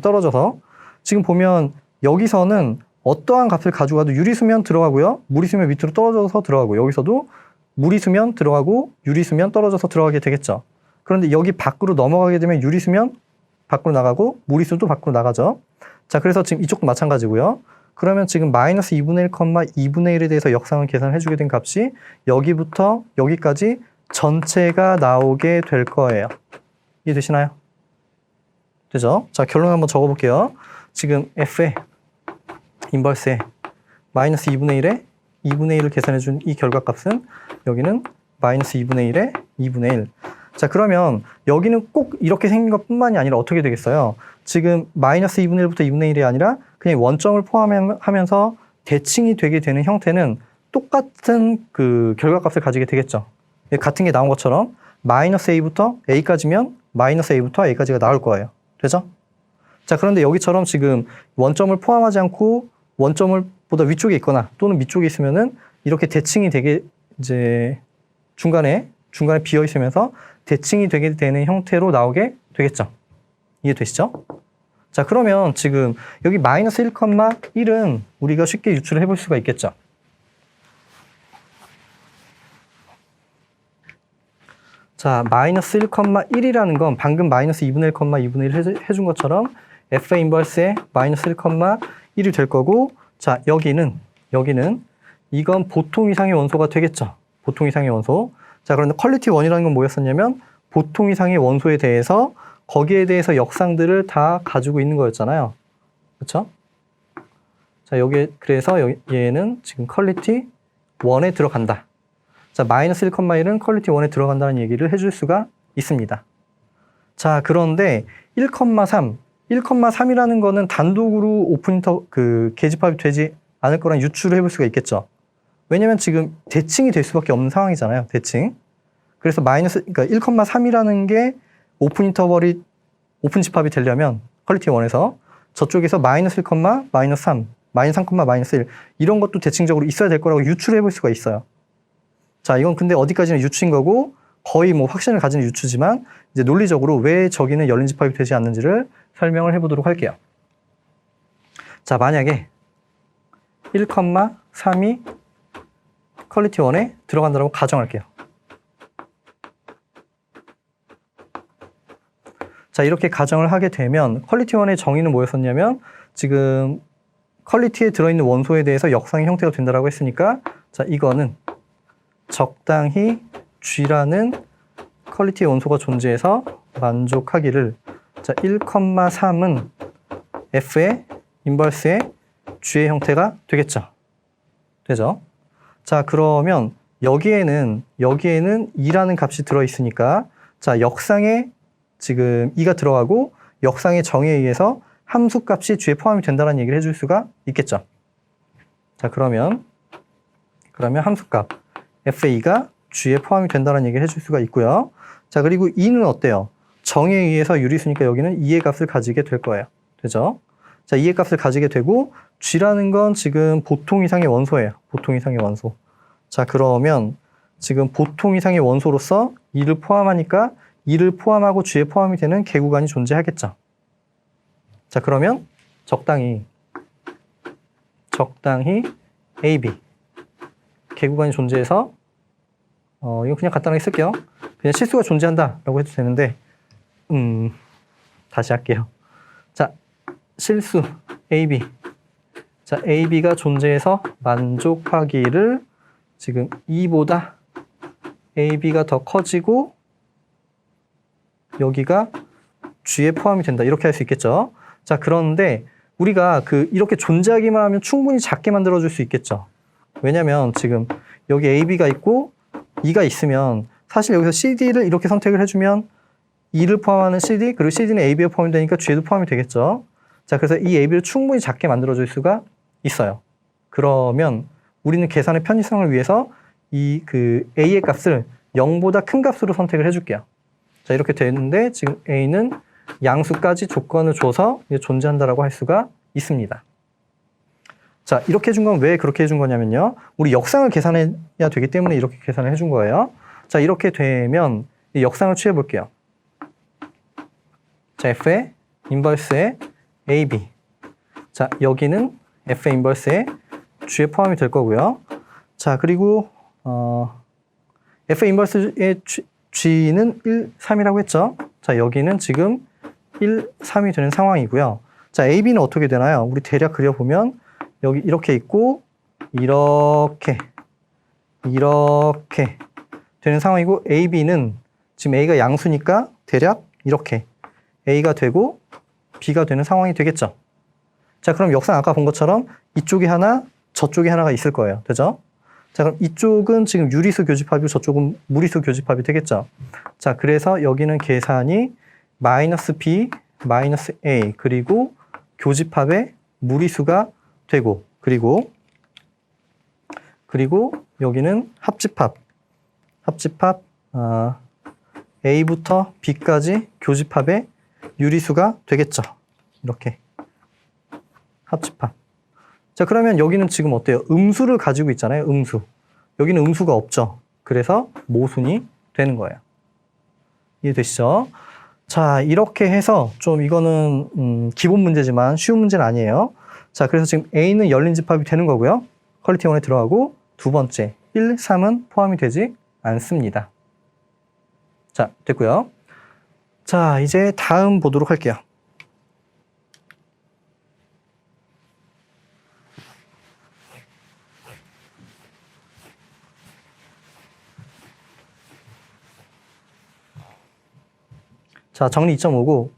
떨어져서 지금 보면 여기서는 어떠한 값을 가져가도 유리수면 들어가고요. 무리수면 밑으로 떨어져서 들어가고 여기서도 무리수면 들어가고 유리수면 떨어져서 들어가게 되겠죠. 그런데 여기 밖으로 넘어가게 되면 유리수면 밖으로 나가고 무리수도 밖으로 나가죠. 자, 그래서 지금 이쪽도 마찬가지고요. 그러면 지금 마이너스 2분의 1, 2분의 1에 대해서 역상을 계산해주게 된 값이 여기부터 여기까지 전체가 나오게 될 거예요. 이해되시나요? 되죠? 자, 결론 한번 적어볼게요. 지금 F의 인버스에 마이너스 2분의 1에 2분의 1을 계산해준 이 결과값은 여기는 마이너스 2분의 1에 2분의 1. 자, 그러면 여기는 꼭 이렇게 생긴 것뿐만이 아니라 어떻게 되겠어요? 지금 마이너스 2분의 1부터 2분의 1이 아니라 그냥 원점을 포함하면서 대칭이 되게 되는 형태는 똑같은 그 결과값을 가지게 되겠죠. 같은 게 나온 것처럼 마이너스 A부터 A까지면 마이너스 A부터 A까지가 나올 거예요. 되죠? 자, 그런데 여기처럼 지금 원점을 포함하지 않고 원점을 보다 위쪽에 있거나 또는 밑쪽에 있으면은 이렇게 대칭이 되게 이제 중간에 비어 있으면서 대칭이 되게 되는 형태로 나오게 되겠죠. 이해되시죠? 자, 그러면 지금 여기 마이너스 1,1은 우리가 쉽게 유출을 해볼 수가 있겠죠. 자, 마이너스 1,1이라는 건 방금 마이너스 2분의 1, 2분의 1 해준 것처럼 F의 인버스에 마이너스 1,1이 될 거고 자, 여기는 이건 보통 이상의 원소가 되겠죠. 보통 이상의 원소. 자, 그런데 퀄리티 1이라는 건 뭐였었냐면 보통 이상의 원소에 대해서 거기에 대해서 역상들을 다 가지고 있는 거였잖아요. 그렇죠? 자, 그래서 얘는 지금 퀄리티 1에 들어간다. 자, 마이너스 1,1은 퀄리티 1에 들어간다는 얘기를 해줄 수가 있습니다. 자, 그런데 1,3, 1,3이라는 거는 단독으로 계집합이 되지 않을 거란 유추를 해볼 수가 있겠죠. 왜냐면 지금 대칭이 될 수밖에 없는 상황이잖아요. 대칭. 그래서 그러니까 1,3이라는 게 오픈 집합이 되려면 퀄리티 1에서 저쪽에서 마이너스 1, 마이너스 3, 마이너스 3, 마이너스 1 이런 것도 대칭적으로 있어야 될 거라고 유추를 해볼 수가 있어요. 자, 이건 근데 어디까지나 유추인 거고 거의 뭐 확신을 가지는 유추지만 이제 논리적으로 왜 저기는 열린 집합이 되지 않는지를 설명을 해보도록 할게요. 자, 만약에 1,3이 퀄리티 1에 들어간다고 가정할게요. 자, 이렇게 가정을 하게 되면 퀄리티 1의 정의는 뭐였었냐면 지금 퀄리티에 들어있는 원소에 대해서 역상의 형태가 된다고 했으니까 자, 이거는 적당히 G라는 퀄리티의 원소가 존재해서 만족하기를 자, 1,3은 F의 인버스의 G의 형태가 되겠죠. 되죠? 자, 그러면 여기에는 2라는 값이 들어있으니까 자, 역상에 지금 2가 들어가고 역상의 정의에 의해서 함수 값이 G에 포함이 된다는 얘기를 해줄 수가 있겠죠. 자, 그러면 함수 값 F의 2가 G에 포함이 된다는 얘기를 해줄 수가 있고요. 자, 그리고 2는 어때요? 정에 의해서 유리수니까 여기는 2의 값을 가지게 될 거예요. 되죠? 자, 2의 값을 가지게 되고 G라는 건 지금 보통 이상의 원소예요. 보통 이상의 원소. 자, 그러면 지금 보통 이상의 원소로서 2를 포함하니까 2를 포함하고 G에 포함이 되는 개구간이 존재하겠죠. 자, 그러면 적당히 AB 개구간이 존재해서 이거 그냥 간단하게 쓸게요. 그냥 실수가 존재한다라고 해도 되는데 다시 할게요. 자, 실수 AB. 자, AB가 존재해서 만족하기를 지금 2보다 AB가 더 커지고 여기가 G에 포함이 된다. 이렇게 할 수 있겠죠. 자, 그런데 우리가 이렇게 존재하기만 하면 충분히 작게 만들어줄 수 있겠죠. 왜냐면 지금 여기 AB가 있고 2가 있으면 사실 여기서 CD를 이렇게 선택을 해주면 2를 포함하는 CD 그리고 CD는 AB에 포함이 되니까 G에도 포함이 되겠죠. 자, 그래서 이 AB를 충분히 작게 만들어줄 수가 있어요. 그러면 우리는 계산의 편의성을 위해서 A의 값을 0보다 큰 값으로 선택을 해줄게요. 자, 이렇게 되는데 지금 A는 양수까지 조건을 줘서 존재한다라고 할 수가 있습니다. 자, 이렇게 해준 건 왜 그렇게 해준 거냐면요. 우리 역상을 계산해야 되기 때문에 이렇게 계산을 해준 거예요. 자, 이렇게 되면 이 역상을 취해 볼게요. 자, F의 인버스의 AB. 자, 여기는 F의 인버스의 G에 포함이 될 거고요. 자, 그리고 F의 인버스의 G는 1, 3이라고 했죠. 자, 여기는 지금 1, 3이 되는 상황이고요. 자, AB는 어떻게 되나요? 우리 대략 그려보면 여기 이렇게 있고 이렇게 되는 상황이고 AB는 지금 A가 양수니까 대략 이렇게 A가 되고 B가 되는 상황이 되겠죠. 자, 그럼 역상 아까 본 것처럼 이쪽에 하나, 저쪽에 하나가 있을 거예요. 되죠? 자, 그럼 이쪽은 지금 유리수 교집합이고 저쪽은 무리수 교집합이 되겠죠. 자, 그래서 여기는 계산이 마이너스 B, 마이너스 A 그리고 교집합의 무리수가 되고 그리고 여기는 합집합 A부터 B까지 교집합의 유리수가 되겠죠. 이렇게 합집합. 자, 그러면 여기는 지금 어때요? 음수를 가지고 있잖아요. 음수. 여기는 음수가 없죠. 그래서 모순이 되는 거예요. 이해되시죠? 자, 이렇게 해서 좀 이거는 기본 문제지만 쉬운 문제는 아니에요. 자, 그래서 지금 A는 열린 집합이 되는 거고요. 퀄리티 1에 들어가고 두 번째 1, 3은 포함이 되지 않습니다. 자, 됐고요. 자, 이제 다음 보도록 할게요. 자, 정리 2.5고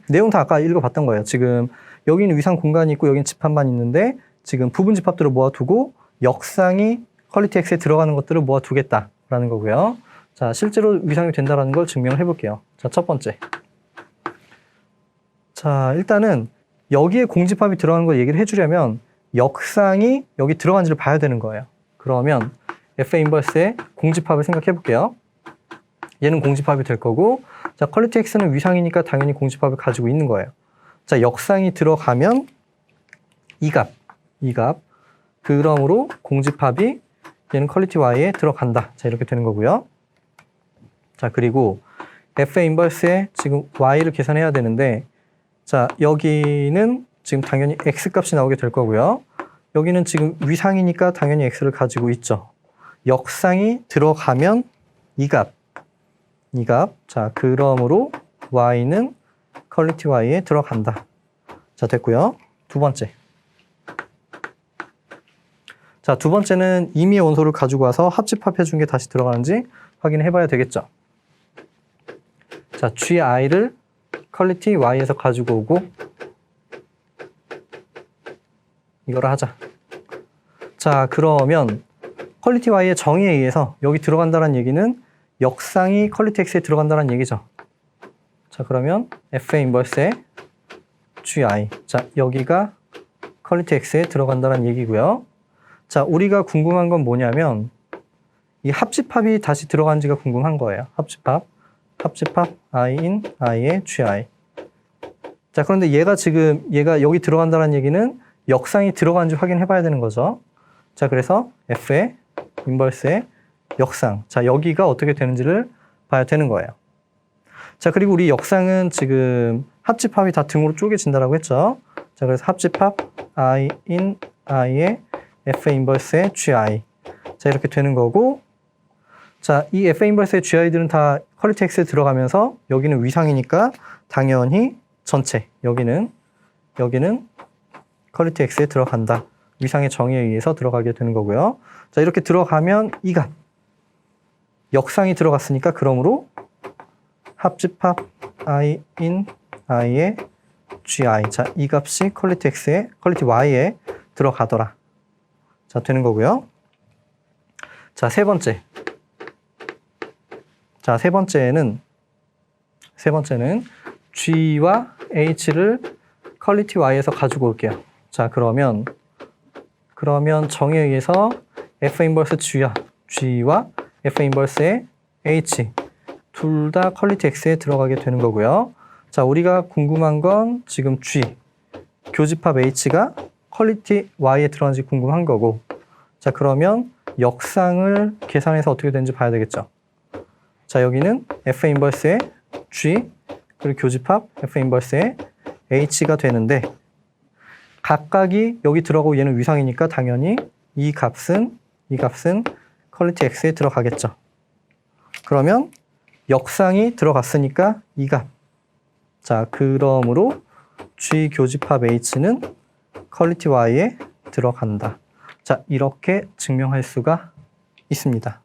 내용 다 아까 읽어봤던 거예요. 지금 여기는 위상 공간이 있고 여기는 집합만 있는데 지금 부분 집합들을 모아두고 역상이 퀄리티 X에 들어가는 것들을 모아두겠다라는 거고요. 자, 실제로 위상이 된다는 걸 증명해 볼게요. 자, 첫 번째. 자, 일단은 여기에 공집합이 들어가는 걸 얘기를 해주려면 역상이 여기 들어간지를 봐야 되는 거예요. 그러면 FA 인버스의 공집합을 생각해 볼게요. 얘는 공집합이 될 거고, 자, 퀄리티 X는 위상이니까 당연히 공집합을 가지고 있는 거예요. 자, 역상이 들어가면 이 값. 그러므로 공집합이 얘는 퀄리티 Y에 들어간다. 자, 이렇게 되는 거고요. 자, 그리고 FA 인버스에 지금 Y를 계산해야 되는데, 자, 여기는 지금 당연히 X 값이 나오게 될 거고요. 여기는 지금 위상이니까 당연히 X를 가지고 있죠. 역상이 들어가면 이 값. 자, 그러므로 Y는 퀄리티 Y에 들어간다. 자, 됐고요. 두 번째. 자, 두 번째는 임의의 원소를 가지고 와서 합집합해 준 게 다시 들어가는지 확인해 봐야 되겠죠. 자, GI를 퀄리티 Y에서 가지고 오고 이거를 하자. 자, 그러면 퀄리티 Y의 정의에 의해서 여기 들어간다는 얘기는 역상이 퀄리티 X에 들어간다는 얘기죠. 자, 그러면 FA 인버스의 GI. 자, 여기가 퀄리티 X에 들어간다는 얘기고요. 자, 우리가 궁금한 건 뭐냐면 이 합집합이 다시 들어간지가 궁금한 거예요. 합집합 I인 I의 GI. 자, 그런데 얘가 여기 들어간다는 얘기는 역상이 들어간지 확인해 봐야 되는 거죠. 자, 그래서 F의 인버스의 역상. 자, 여기가 어떻게 되는지를 봐야 되는 거예요. 자, 그리고 우리 역상은 지금 합집합이 다 등으로 쪼개진다라고 했죠. 자, 그래서 합집합 I인 I의 FA 인버스의 GI. 자, 이렇게 되는 거고, 자, 이 FA 인버스의 GI들은 다 퀄리티 X에 들어가면서 여기는 위상이니까 당연히 전체, 여기는 퀄리티 X에 들어간다. 위상의 정의에 의해서 들어가게 되는 거고요. 자, 이렇게 들어가면 이 값. 역상이 들어갔으니까 그러므로 합집합 I인 I의 GI. 자, 이 값이 퀄리티 Y에 들어가더라. 자, 되는 거고요. 자, 세 번째. 자, 세 번째는 G와 H를 퀄리티 Y에서 가지고 올게요. 자, 그러면 정의에 의해서 F 인버스 G와 F 인버스의 H 둘 다 퀄리티 X에 들어가게 되는 거고요. 자, 우리가 궁금한 건 지금 G 교집합 H가 퀄리티 Y에 들어가는지 궁금한 거고, 자, 그러면 역상을 계산해서 어떻게 되는지 봐야 되겠죠. 자, 여기는 F 인버스의 G 그리고 교집합 F 인버스의 H가 되는데 각각이 여기 들어가고 얘는 위상이니까 당연히 이 값은 퀄리티 X에 들어가겠죠. 그러면 역상이 들어갔으니까 이 값. 자, 그러므로 G 교집합 H는 퀄리티 Y에 들어간다. 자, 이렇게 증명할 수가 있습니다.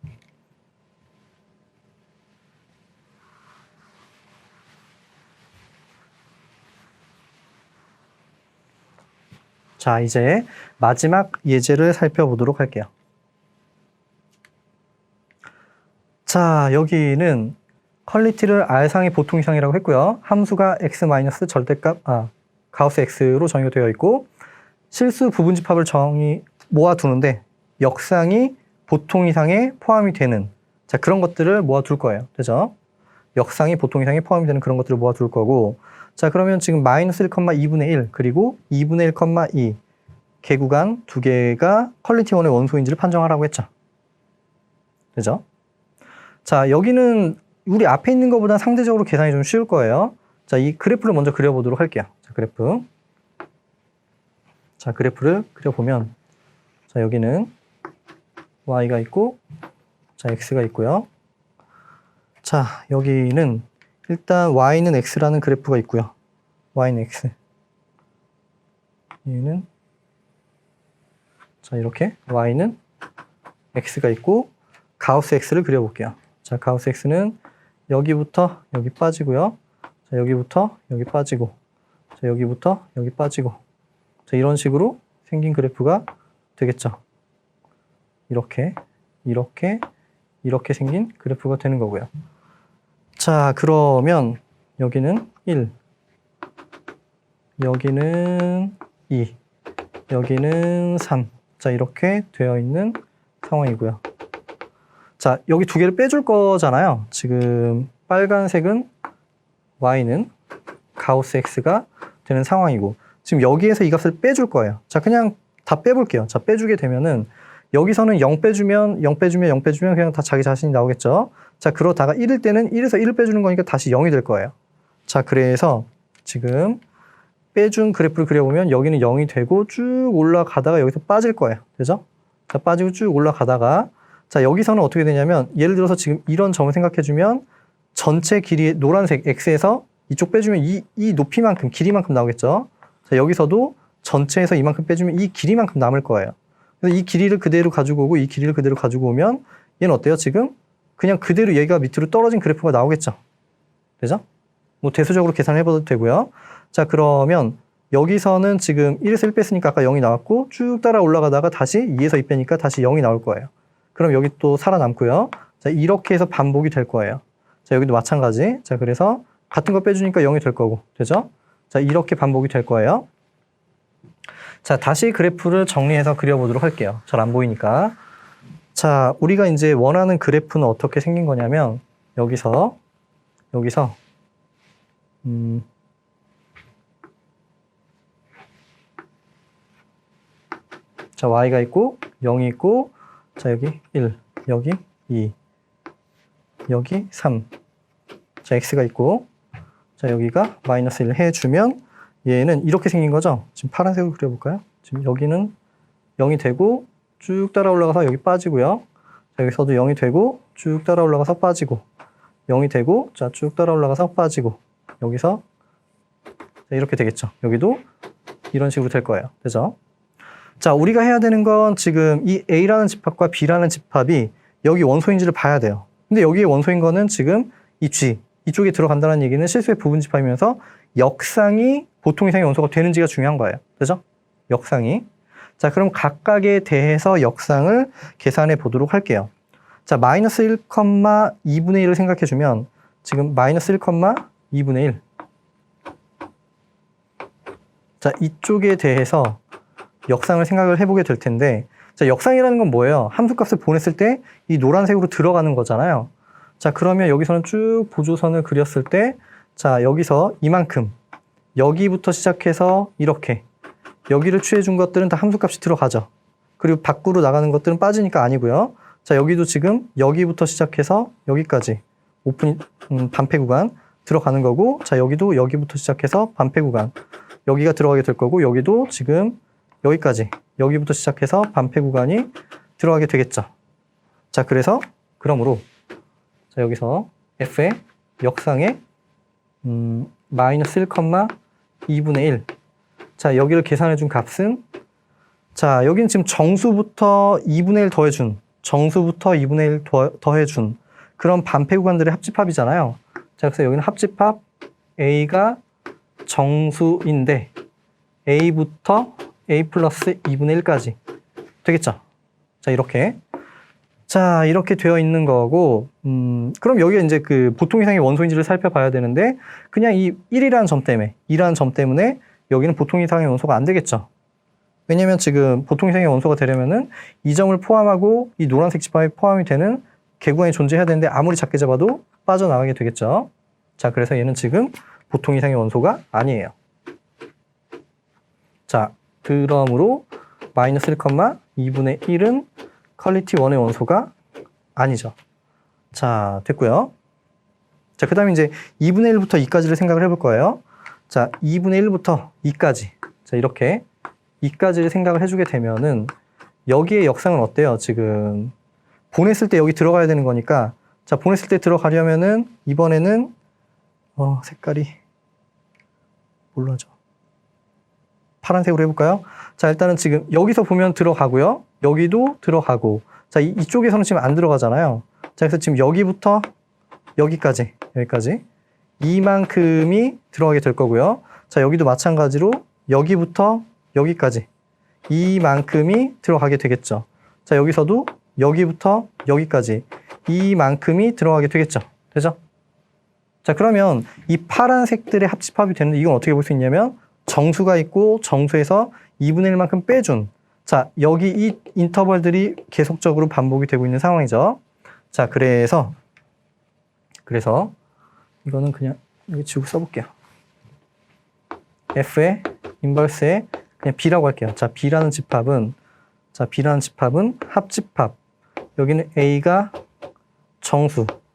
자, 이제 마지막 예제를 살펴보도록 할게요. 자, 여기는 퀄리티를 R상의 보통 이상이라고 했고요. 함수가 x 마이너스 절대값, 가우스 x로 정의가 되어 있고, 실수 부분 집합을 모아두는데 역상이 보통 이상에 포함이 되는, 자, 그런 것들을 모아둘 거예요. 되죠? 역상이 보통 이상에 포함이 되는 그런 것들을 모아둘 거고, 자, 그러면 지금 마이너스 1,2분의 1 그리고 2분의 1,2 개구간 두 개가 퀄리티 1의 원소인지를 판정하라고 했죠. 되죠? 자, 여기는 우리 앞에 있는 것보다 상대적으로 계산이 좀 쉬울 거예요. 자, 이 그래프를 먼저 그려보도록 할게요. 자, 그래프. 자, 그래프를 그려보면, 자, 여기는 Y가 있고, 자, X가 있고요. 자, 여기는 일단 Y는 X라는 그래프가 있고요. Y는 X. 얘는, 자, 이렇게 Y는 X가 있고, 가우스 X를 그려볼게요. 자, 가우스 X는 여기부터 여기 빠지고요. 자, 여기부터 여기 빠지고, 자, 여기부터 여기 빠지고. 자, 이런 식으로 생긴 그래프가 되겠죠. 이렇게, 이렇게, 이렇게 생긴 그래프가 되는 거고요. 자, 그러면 여기는 1, 여기는 2, 여기는 3. 자, 이렇게 되어 있는 상황이고요. 자, 여기 두 개를 빼줄 거잖아요. 지금 빨간색은 y는 가우스 x가 되는 상황이고, 지금 여기에서 이 값을 빼줄 거예요. 자, 그냥 다 빼볼게요. 자, 빼주게 되면은 여기서는 0 빼주면 0 빼주면 0 빼주면 그냥 다 자기 자신이 나오겠죠. 자, 그러다가 1일 때는 1에서 1을 빼주는 거니까 다시 0이 될 거예요. 자, 그래서 지금 빼준 그래프를 그려보면 여기는 0이 되고 쭉 올라가다가 여기서 빠질 거예요. 되죠? 자, 빠지고 쭉 올라가다가, 자, 여기서는 어떻게 되냐면 예를 들어서 지금 이런 점을 생각해주면 전체 길이 노란색 x에서 이쪽 빼주면 이 높이만큼, 길이만큼 나오겠죠? 자, 여기서도 전체에서 이만큼 빼주면 이 길이만큼 남을 거예요. 그래서 이 길이를 그대로 가지고 오고 이 길이를 그대로 가지고 오면 얘는 어때요? 지금 그냥 그대로 얘가 밑으로 떨어진 그래프가 나오겠죠? 되죠? 뭐 대수적으로 계산해봐도 되고요. 자, 그러면 여기서는 지금 1에서 1 뺐으니까 아까 0이 나왔고 쭉 따라 올라가다가 다시 2에서 2 빼니까 다시 0이 나올 거예요. 그럼 여기 또 살아남고요. 자, 이렇게 해서 반복이 될 거예요. 자, 여기도 마찬가지. 자, 그래서 같은 거 빼주니까 0이 될 거고. 되죠? 자, 이렇게 반복이 될 거예요. 자, 다시 그래프를 정리해서 그려보도록 할게요. 잘 안 보이니까. 자, 우리가 이제 원하는 그래프는 어떻게 생긴 거냐면 여기서 자, y가 있고 0이 있고, 자, 여기 1, 여기 2, 여기 3. 자, x가 있고, 자, 여기가 마이너스 1 해주면 얘는 이렇게 생긴 거죠. 지금 파란색으로 그려볼까요? 지금 여기는 0이 되고 쭉 따라 올라가서 여기 빠지고요. 자, 여기서도 0이 되고 쭉 따라 올라가서 빠지고, 0이 되고, 자, 쭉 따라 올라가서 빠지고, 여기서 자, 이렇게 되겠죠. 여기도 이런 식으로 될 거예요. 되죠? 자, 우리가 해야 되는 건 지금 이 A라는 집합과 B라는 집합이 여기 원소인지를 봐야 돼요. 근데 여기에 원소인 거는 지금 이 G, 이쪽에 들어간다는 얘기는 실수의 부분 집합이면서 역상이 보통 이상의 원소가 되는지가 중요한 거예요. 그죠? 역상이. 자, 그럼 각각에 대해서 역상을 계산해 보도록 할게요. 자, 마이너스 1,2분의 1을 생각해 주면 지금 마이너스 1,2분의 1. 자, 이쪽에 대해서 역상을 생각을 해보게 될 텐데, 자, 역상이라는 건 뭐예요? 함수값을 보냈을 때 이 노란색으로 들어가는 거잖아요. 자, 그러면 여기서는 쭉 보조선을 그렸을 때, 자, 여기서 이만큼, 여기부터 시작해서 이렇게, 여기를 취해준 것들은 다 함수값이 들어가죠. 그리고 밖으로 나가는 것들은 빠지니까 아니고요. 자, 여기도 지금 여기부터 시작해서 여기까지 반패 구간 들어가는 거고, 자, 여기도 여기부터 시작해서 반패 구간, 여기가 들어가게 될 거고, 여기도 지금 여기까지, 여기부터 시작해서 반패 구간이 들어가게 되겠죠. 자, 그래서 그러므로 자, 여기서 f의 역상의 마이너스 1,2분의 1. 자, 여기를 계산해 준 값은, 자, 여기는 지금 정수부터 2분의 1 더해준, 정수부터 2분의 1 더해준 그런 반패 구간들의 합집합이잖아요. 자, 그래서 여기는 합집합 A가 정수인데 A부터 A 플러스 2분의 1까지 되겠죠? 자, 이렇게. 자, 이렇게 되어 있는 거고, 그럼 여기가 이제 그 보통 이상의 원소인지를 살펴봐야 되는데, 그냥 이 1이라는 점 때문에, 2라는 점 때문에 여기는 보통 이상의 원소가 안 되겠죠. 왜냐면 지금 보통 이상의 원소가 되려면은 이 점을 포함하고 이 노란색 집합이 포함이 되는 개구간이 존재해야 되는데 아무리 작게 잡아도 빠져나가게 되겠죠. 자, 그래서 얘는 지금 보통 이상의 원소가 아니에요. 자, 그러므로 마이너스 1,2분의 1은 퀄리티 1의 원소가 아니죠. 자, 됐고요. 자, 그 다음에 이제 2분의 1부터 2까지를 생각을 해볼 거예요. 자, 2분의 1부터 2까지. 자, 이렇게 2까지를 생각을 해주게 되면은 여기에 역상은 어때요? 지금 보냈을 때 여기 들어가야 되는 거니까, 자, 보냈을 때 들어가려면은 이번에는 색깔이 뭘로 하죠? 파란색으로 해볼까요? 자, 일단은 지금 여기서 보면 들어가고요. 여기도 들어가고. 자, 이쪽에서는 지금 안 들어가잖아요. 자, 그래서 지금 여기부터 여기까지 이만큼이 들어가게 될 거고요. 자, 여기도 마찬가지로 여기부터 여기까지 이만큼이 들어가게 되겠죠. 자, 여기서도 여기부터 여기까지 이만큼이 들어가게 되겠죠. 되죠? 자, 그러면 이 파란색들의 합집합이 되는데 이건 어떻게 볼 수 있냐면 정수가 있고 정수에서 2분의 1만큼 빼준, 자, 여기 이 인터벌들이 계속적으로 반복이 되고 있는 상황이죠. 자, 그래서 이거는 그냥 여기 지우고 써볼게요. F의 인버스에 그냥 B라고 할게요. 자, B라는 집합은 합집합. 여기는 A가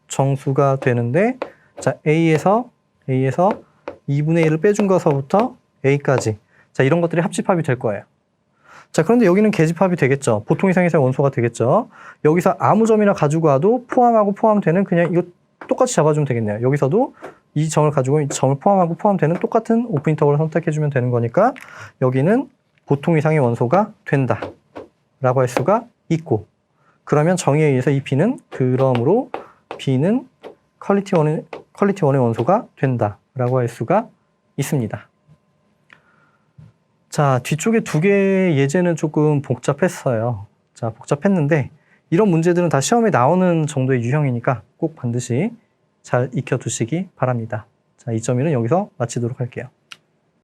정수가 되는데, 자, A에서 2분의 1을 빼준 것서부터 A까지. 자, 이런 것들이 합집합이 될 거예요. 자, 그런데 여기는 계집합이 되겠죠. 보통 이상에서의 원소가 되겠죠. 여기서 아무 점이나 가지고 와도 포함하고 포함되는, 그냥 이거 똑같이 잡아주면 되겠네요. 여기서도 이 점을 가지고 이 점을 포함하고 포함되는 똑같은 오픈 인터벌을 선택해주면 되는 거니까 여기는 보통 이상의 원소가 된다 라고 할 수가 있고, 그러면 정의에 의해서 이 B는 그러므로 B는 퀄리티 원의 원소가 된다 라고 할 수가 있습니다. 자, 뒤쪽에 두 개의 예제는 조금 복잡했어요. 자, 복잡했는데 이런 문제들은 다 시험에 나오는 정도의 유형이니까 꼭 반드시 잘 익혀두시기 바랍니다. 자, 2.1은 여기서 마치도록 할게요.